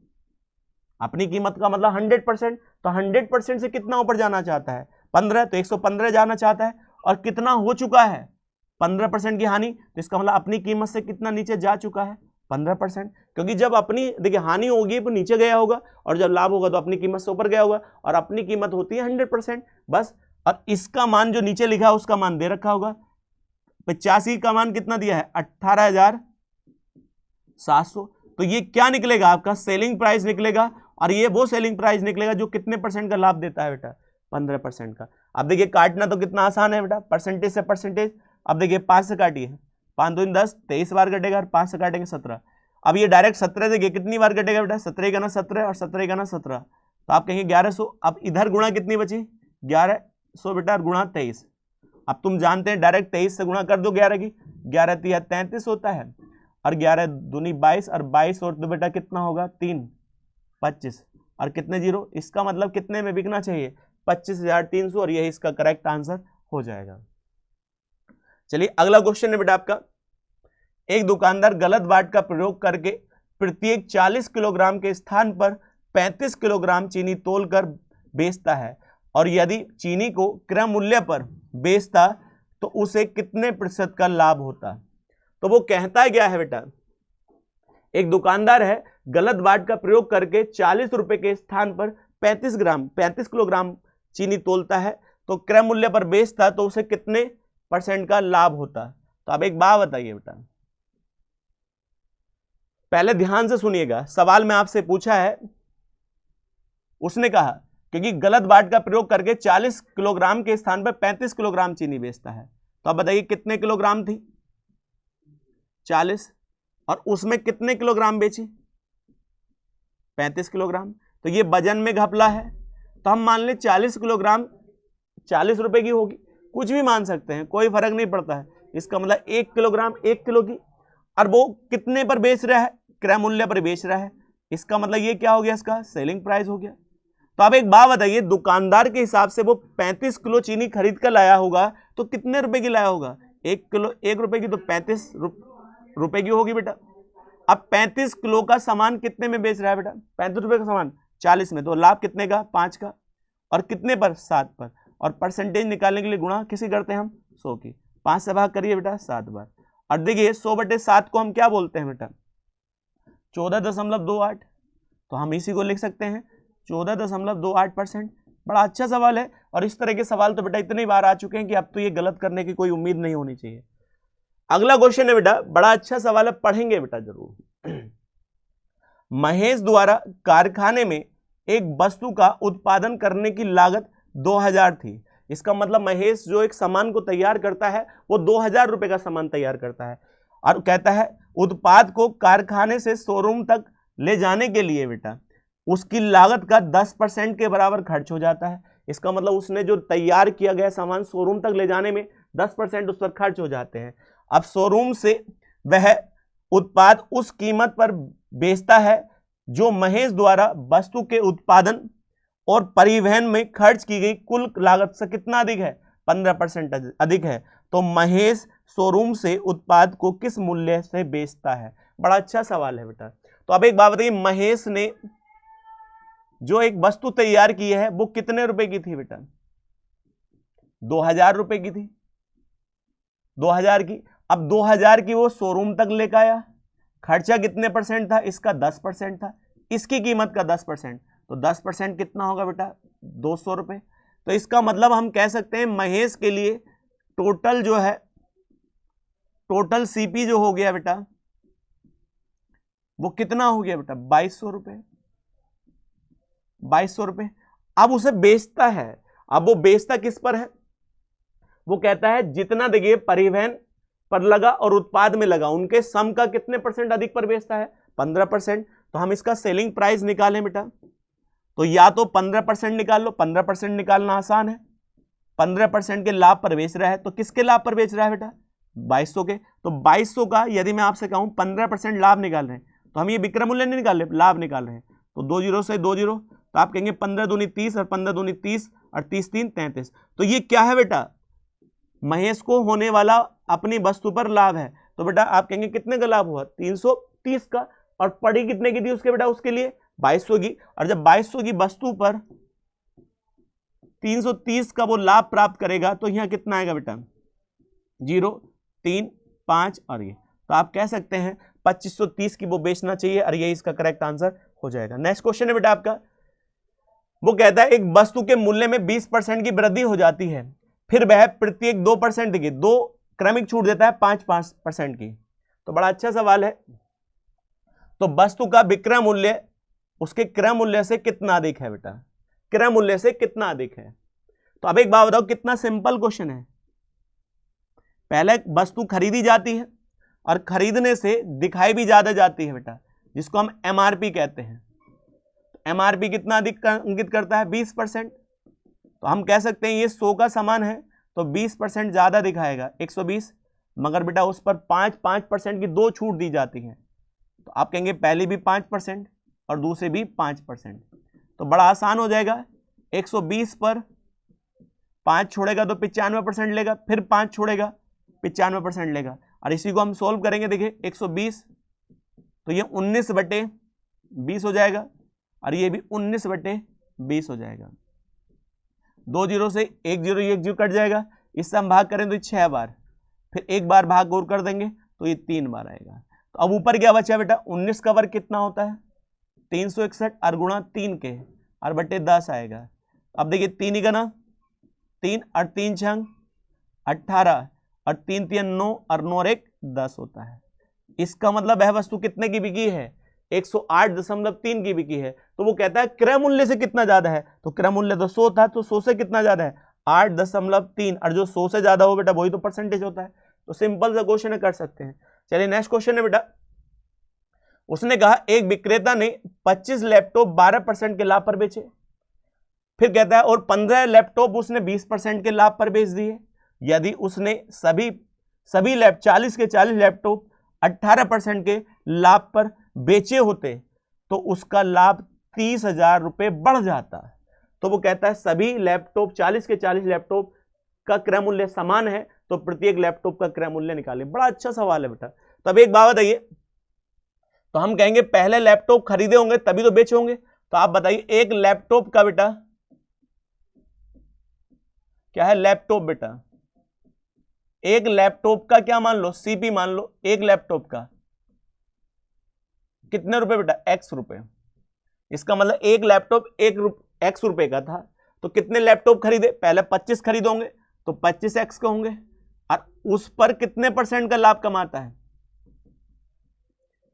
अपनी कीमत का मतलब 100%, तो 100% से कितना ऊपर जाना चाहता है 15, तो 115 जाना चाहता है, और कितना हो चुका है 15% की हानि, तो इसका मतलब अपनी कीमत से कितना नीचे जा चुका है 15%, क्योंकि जब अपनी देखिए हानि होगी तो नीचे गया होगा और जब लाभ होगा तो अपनी कीमत से ऊपर गया होगा, और अपनी कीमत होती है 100% बस। और इसका मान जो नीचे लिखा है उसका मान दे रखा होगा, 85 का मान कितना दिया है 18,700, तो ये क्या निकलेगा आपका सेलिंग प्राइस निकलेगा, और ये वो सेलिंग प्राइस निकलेगा जो कितने परसेंट का लाभ देता है बेटा 15% का। अब देखिए काटना तो कितना आसान है बेटा, परसेंटेज से परसेंटेज। अब देखिए 5 से काटिए, 5 दूनी 10, 23 बार कटेगा, और 5 से काटेंगे 17। अब ये डायरेक्ट 17 देखिए कितनी बार कटेगा बेटा, 17 का ना 17 और 17 का ना 17, तो आप कहेंगे 1100। अब इधर गुणा कितनी बची 1100 बेटा, गुणा 23। अब तुम जानते हैं डायरेक्ट 23 से गुणा कर दो 11 की, 11 तिया 33 होता है, और 11 दूनी 22, और 22 और तो बेटा कितना होगा 3 25, और कितने जीरो, इसका मतलब कितने में बिकना चाहिए 25,300, और यही इसका करेक्ट आंसर हो जाएगा। चलिए अगला क्वेश्चन है बेटा आपका, एक दुकानदार गलत बाट का प्रयोग करके प्रत्येक 40 किलोग्राम के स्थान पर 35 किलोग्राम चीनी तोलकर बेचता है, और यदि चीनी को क्रय मूल्य पर बेचता तो उसे कितने प्रतिशत का लाभ होता। तो वो कहता क्या है बेटा, एक दुकानदार है गलत बाट का प्रयोग करके 40 रुपए के स्थान पर 35 किलोग्राम चीनी तोलता है, तो क्रय मूल्य पर बेचता तो उसे कितने परसेंट का लाभ होता। तो आप एक बात बताइए बेटा, पहले ध्यान से सुनिएगा, सवाल में आपसे पूछा है, उसने कहा क्योंकि गलत बाट का प्रयोग करके 40 किलोग्राम के स्थान पर 35 किलोग्राम चीनी बेचता है, तो आप बताइए कितने किलोग्राम थी 40, और उसमें कितने किलोग्राम बेची 35 किलोग्राम, तो ये वजन में घपला है, तो हम मान ले 40 किलोग्राम 40 रुपए की होगी, कुछ भी मान सकते हैं, कोई फर्क नहीं पड़ता है। इसका मतलब 1 किलोग्राम 1 किलो की, और वो कितने पर बेच रहा है क्रय मूल्य पर बेच रहा है, इसका मतलब ये क्या हो गया इसका सेलिंग प्राइस हो गया। तो आप एक बात बताइए, दुकानदार के हिसाब से वो 35 किलो चीनी खरीद कर लाया होगा तो कितने रुपए की लाया होगा, 1 किलो 1 रुपए की, तो 35 रुपए की होगी बेटा। अब 35 किलो का सामान कितने में बेच रहा है बेटा 35 रुपए का सामान 40 में, तो लाभ कितने का 5 का, और कितने पर 7 पर, और परसेंटेज निकालने के लिए गुणा किसी करते हैं हम 100 की, 5 से भाग करिए बेटा 7 बार, और देखिए 100/7 को हम क्या बोलते हैं बेटा 14.28, तो हम इसी को लिख सकते हैं 14.28%। बड़ा अच्छा सवाल है, और इस तरह के सवाल तो बेटा इतनी बार आ चुके हैं कि अब तो ये गलत करने की कोई उम्मीद नहीं होनी चाहिए। अगला क्वेश्चन है बेटा, बड़ा अच्छा सवाल है, पढ़ेंगे बेटा जरूर। महेश द्वारा कारखाने में एक वस्तु का उत्पादन करने की लागत 2000 थी। इसका मतलब महेश जो एक सामान को तैयार करता है वो 2000 रुपए का सामान तैयार करता है, और कहता है उत्पाद को कारखाने से शोरूम तक ले जाने के लिए बेटा उसकी लागत का 10% के बराबर खर्च हो जाता है। इसका मतलब उसने जो तैयार किया गया सामान शोरूम तक ले जाने में 10% उस पर खर्च हो जाते हैं। अब शोरूम से वह उत्पाद उस कीमत पर बेचता है जो महेश द्वारा वस्तु के उत्पादन और परिवहन में खर्च की गई कुल लागत से कितना अधिक है, 15% अधिक है। तो महेश शोरूम से उत्पाद को किस मूल्य से बेचता है? बड़ा अच्छा सवाल है बेटा। तो अब एक बात बताइए, महेश ने जो एक वस्तु तैयार की है वो कितने रुपए की थी बेटा? 2000 रुपए की थी, 2000 की। अब 2000 की वो शोरूम तक लेकर आया, खर्चा कितने परसेंट था? इसका 10% था, इसकी कीमत का 10%, तो 10% कितना होगा बेटा? 200 रुपए। तो इसका मतलब हम कह सकते हैं महेश के लिए टोटल जो है, टोटल सीपी जो हो गया बेटा वो कितना हो गया बेटा? 2200 रुपए, 2200 रुपए। अब उसे बेचता है, अब वो बेचता किस पर है? वो कहता है जितना देखिए परिवहन पर लगा और उत्पाद में लगा उनके सम का कितने परसेंट अधिक पर बेचता है? 15%। तो हम इसका सेलिंग प्राइस निकालें बेटा, तो या तो 15% निकाल लो, 15% निकालना आसान है। 15% के लाभ पर बेच रहा है, तो किसके लाभ पर बेच रहा है बेटा? 2200 के। तो 2200 का यदि मैं आपसे कहूं 15% लाभ निकाल रहे हैं, तो हम ये विक्रय मूल्य नहीं निकाल रहे, लाभ निकाल रहे हैं। तो 2 जीरो से 2 जीरो, तो आप कहेंगे 15 दूनी 30 और 15 दूनी 30 और 30 3 33। तो ये क्या है बेटा? महेश को होने वाला अपनी वस्तु पर लाभ है। तो बेटा आप कहेंगे कितने का लाभ हुआ? 330 का। और पड़ी कितने की थी उसके बेटा? उसके लिए 2200 की। और जब 2200 की वस्तु पर 330 का वो लाभ प्राप्त करेगा तो यहां कितना आएगा बेटा? 0 3 5 और ये, तो आप कह सकते हैं 2530 की वो बेचना चाहिए, और ये इसका करेक्ट आंसर हो जाएगा। नेक्स्ट क्वेश्चन है बेटा आपका, वो कहता है एक वस्तु के मूल्य में 20% की वृद्धि हो जाती है, फिर वह प्रत्येक 2% की 2 क्रमिक छूट देता है 5% की। तो बड़ा अच्छा सवाल है। तो वस्तु का विक्रय मूल्य उसके क्रय मूल्य से कितना अधिक है बेटा? क्रय मूल्य से कितना अधिक है? तो अब एक बात बताओ, कितना सिंपल क्वेश्चन है। पहले वस्तु खरीदी जाती है और खरीदने से दिखाई भी ज्यादा जाती है बेटा, जिसको हम एमआरपी कहते हैं। एमआरपी कितना अधिक इंगित करता है? 20%। तो हम कह सकते हैं ये 100 का सामान है तो 20% ज्यादा दिखाएगा, 120। मगर बेटा उस पर 5% की 2 छूट दी जाती है, तो आप कहेंगे पहले भी 5% और दूसरे भी 5%। तो बड़ा आसान हो जाएगा, 120 पर 5 छोड़ेगा तो 95% लेगा, फिर 5 छोड़ेगा 95% लेगा। और इसी को हम सोल्व करेंगे, देखिए 120 तो ये 19/20 हो जाएगा, और ये भी 19/20 हो जाएगा। 2 जीरो से 1 जीरो 1 जीरो कट जाएगा, इससे हम भाग करें तो 6 बार, फिर एक बार भाग और कर देंगे तो ये 3 बार आएगा। तो अब ऊपर क्या बचा बेटा? 19 का वर्ग कितना होता है? 361 और गुणा 3 के और बटे 10 आएगा। अब देखिए 3 ही गना 3 और 3 छंग 18 और 3 3 9 और 9 और 1 10 होता है। इसका मतलब वह वस्तु कितने की बिकी है? 108.3 की बिकी है। तो वो कहता है क्रय मूल्य से कितना ज्यादा है? तो क्रय मूल्य तो 100 था, तो 100 से कितना ज्यादा है? 8.3। और जो 100 से ज्यादा हो बेटा वही तो परसेंटेज होता है। तो सिंपल सा क्वेश्चन कर सकते हैं। चलिए नेक्स्ट क्वेश्चन है बेटा, उसने कहा एक विक्रेता ने 25 लैपटॉप 12% के लाभ पर बेचे। फिर कहता है और 15 लैपटॉप उसने 20% के लाभ पर बेच दिए। यदि उसने सभी 40 के 40 लैपटॉप 18% के लाभ पर बेचे होते तो उसका लाभ 30,000 रुपए बढ़ जाता। तो वो कहता है सभी लैपटॉप 40 के 40 लैपटॉप का क्रय मूल्य समान है, तो प्रत्येक लैपटॉप का क्रय मूल्य निकालें। बड़ा अच्छा सवाल है बेटा। तो अब एक बात बताइए, तो हम कहेंगे पहले लैपटॉप खरीदे होंगे तभी तो बेचे होंगे। तो आप बताइए एक लैपटॉप का बेटा क्या है? लैपटॉप बेटा, एक लैपटॉप का क्या मान लो? सीपी मान लो। एक लैपटॉप का कितने रुपए बेटा? x रुपए। इसका मतलब एक लैपटॉप x रुपए का था, तो कितने लैपटॉप खरीदे, पहले 25 खरीदोगे तो 25x के होंगे, और उस पर कितने % का लाभ कमाता है,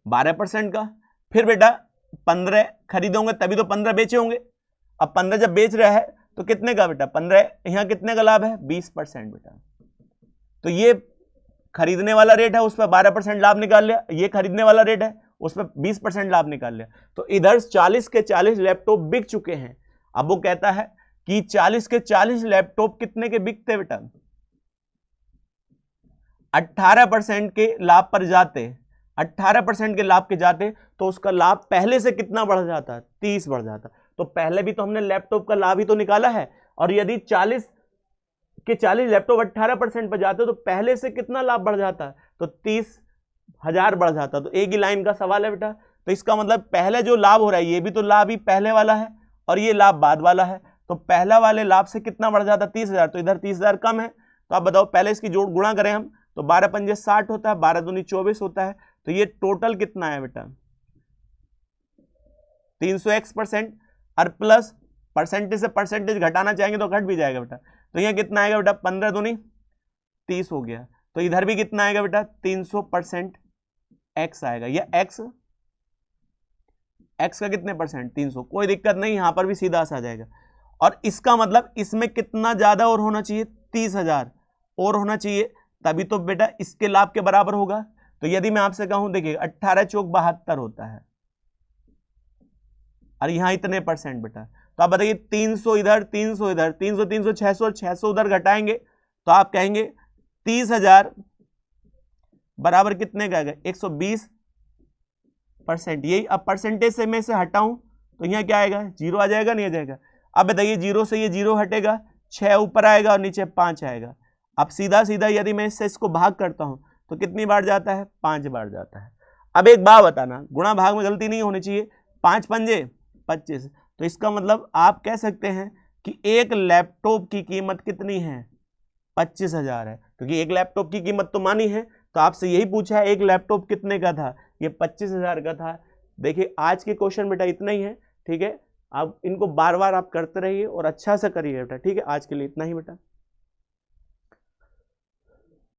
12% का। फिर बेटा 15 खरीदोगे तभी तो 15 बेचे होंगे, अब 15 जब बेच रहा है तो कितने का बेटा, 15 यहां कितने का लाभ है, 20% बेटा। तो ये खरीदने वाला रेट है, उस पर 12% लाभ निकाल लिया, ये खरीदने वाला रेट है, उस पर 20% लाभ निकाल लिया। तो इधर 40 के 40 लैपटॉप बिक चुके हैं। अब वो कहता है कि 40 के 40 लैपटॉप कितने के बिकते बेटा, 18% के लाभ पर जाते, 18% के लाभ के जाते, तो उसका लाभ पहले से कितना बढ़ जाता, 30 बढ़ जाता। तो पहले भी तो हमने लैपटॉप का लाभ ही तो निकाला है, और यदि 40 के 40 लैपटॉप 18% पर जाते तो पहले से कितना लाभ बढ़ जाता, तो 30,000 बढ़ जाता। तो एक ही लाइन का सवाल है बेटा। तो इसका मतलब पहले जो लाभ हो रहा है ये भी तो लाभ ही पहले वाला है और ये लाभ बाद वाला है, तो पहला वाले लाभ से कितना बढ़ जाता, 30,000। तो इधर 30,000 कम है, तो आप बताओ पहले इसकी जोड़ गुणा करें हम, तो 12 पंजे 60 होता है, 12 दूनी 24 होता है। तो ये टोटल कितना है बेटा, 300x%, और प्लस परसेंटेज से परसेंटेज घटाना चाहेंगे तो घट भी जाएगा बेटा। तो यहाँ कितना आएगा बेटा, 15 दूनी 30 हो गया। तो इधर भी कितना आएगा बेटा, 300% x आएगा। या x का कितने %, 300। कोई दिक्कत नहीं, यहां पर भी सीधा सा आ जाएगा। और इसका मतलब इसमें कितना ज्यादा और होना चाहिए, 30,000 और होना चाहिए, तभी तो बेटा इसके लाभ के बराबर होगा। तो यदि मैं आपसे कहूं, देखिए 18 चौक 72 होता है, और यहां इतने % बेटा। तो आप बताइए 300 इधर, 300 इधर, 300 300 600 और 600 उधर घटाएंगे तो आप कहेंगे 30,000 बराबर कितने का आएगा, 120%। यही अब परसेंटेज से मैं इसे हटाऊं तो यहाँ क्या आएगा, 0 आ जाएगा, नहीं आ जाएगा। अब बताइए 0 से ये 0 हटेगा, 6 ऊपर आएगा और नीचे 5 आएगा। अब सीधा सीधा यदि मैं इससे इसको भाग करता हूं तो कितनी बार जाता है, 5 बार जाता है। अब एक बात बताना, गुणा भाग में गलती नहीं होनी चाहिए, 5 पंजे 25। तो इसका मतलब आप कह सकते हैं कि एक लैपटॉप की कीमत कितनी है, 25,000 है, क्योंकि एक लैपटॉप की कीमत तो मानी है। तो आपसे यही पूछा है एक लैपटॉप कितने का था, ये 25,000 का था। देखिए आज के क्वेश्चन बेटा इतना ही है, ठीक है। आप इनको बार बार आप करते रहिए और अच्छा से करिए बेटा, ठीक है। आज के लिए इतना ही बेटा।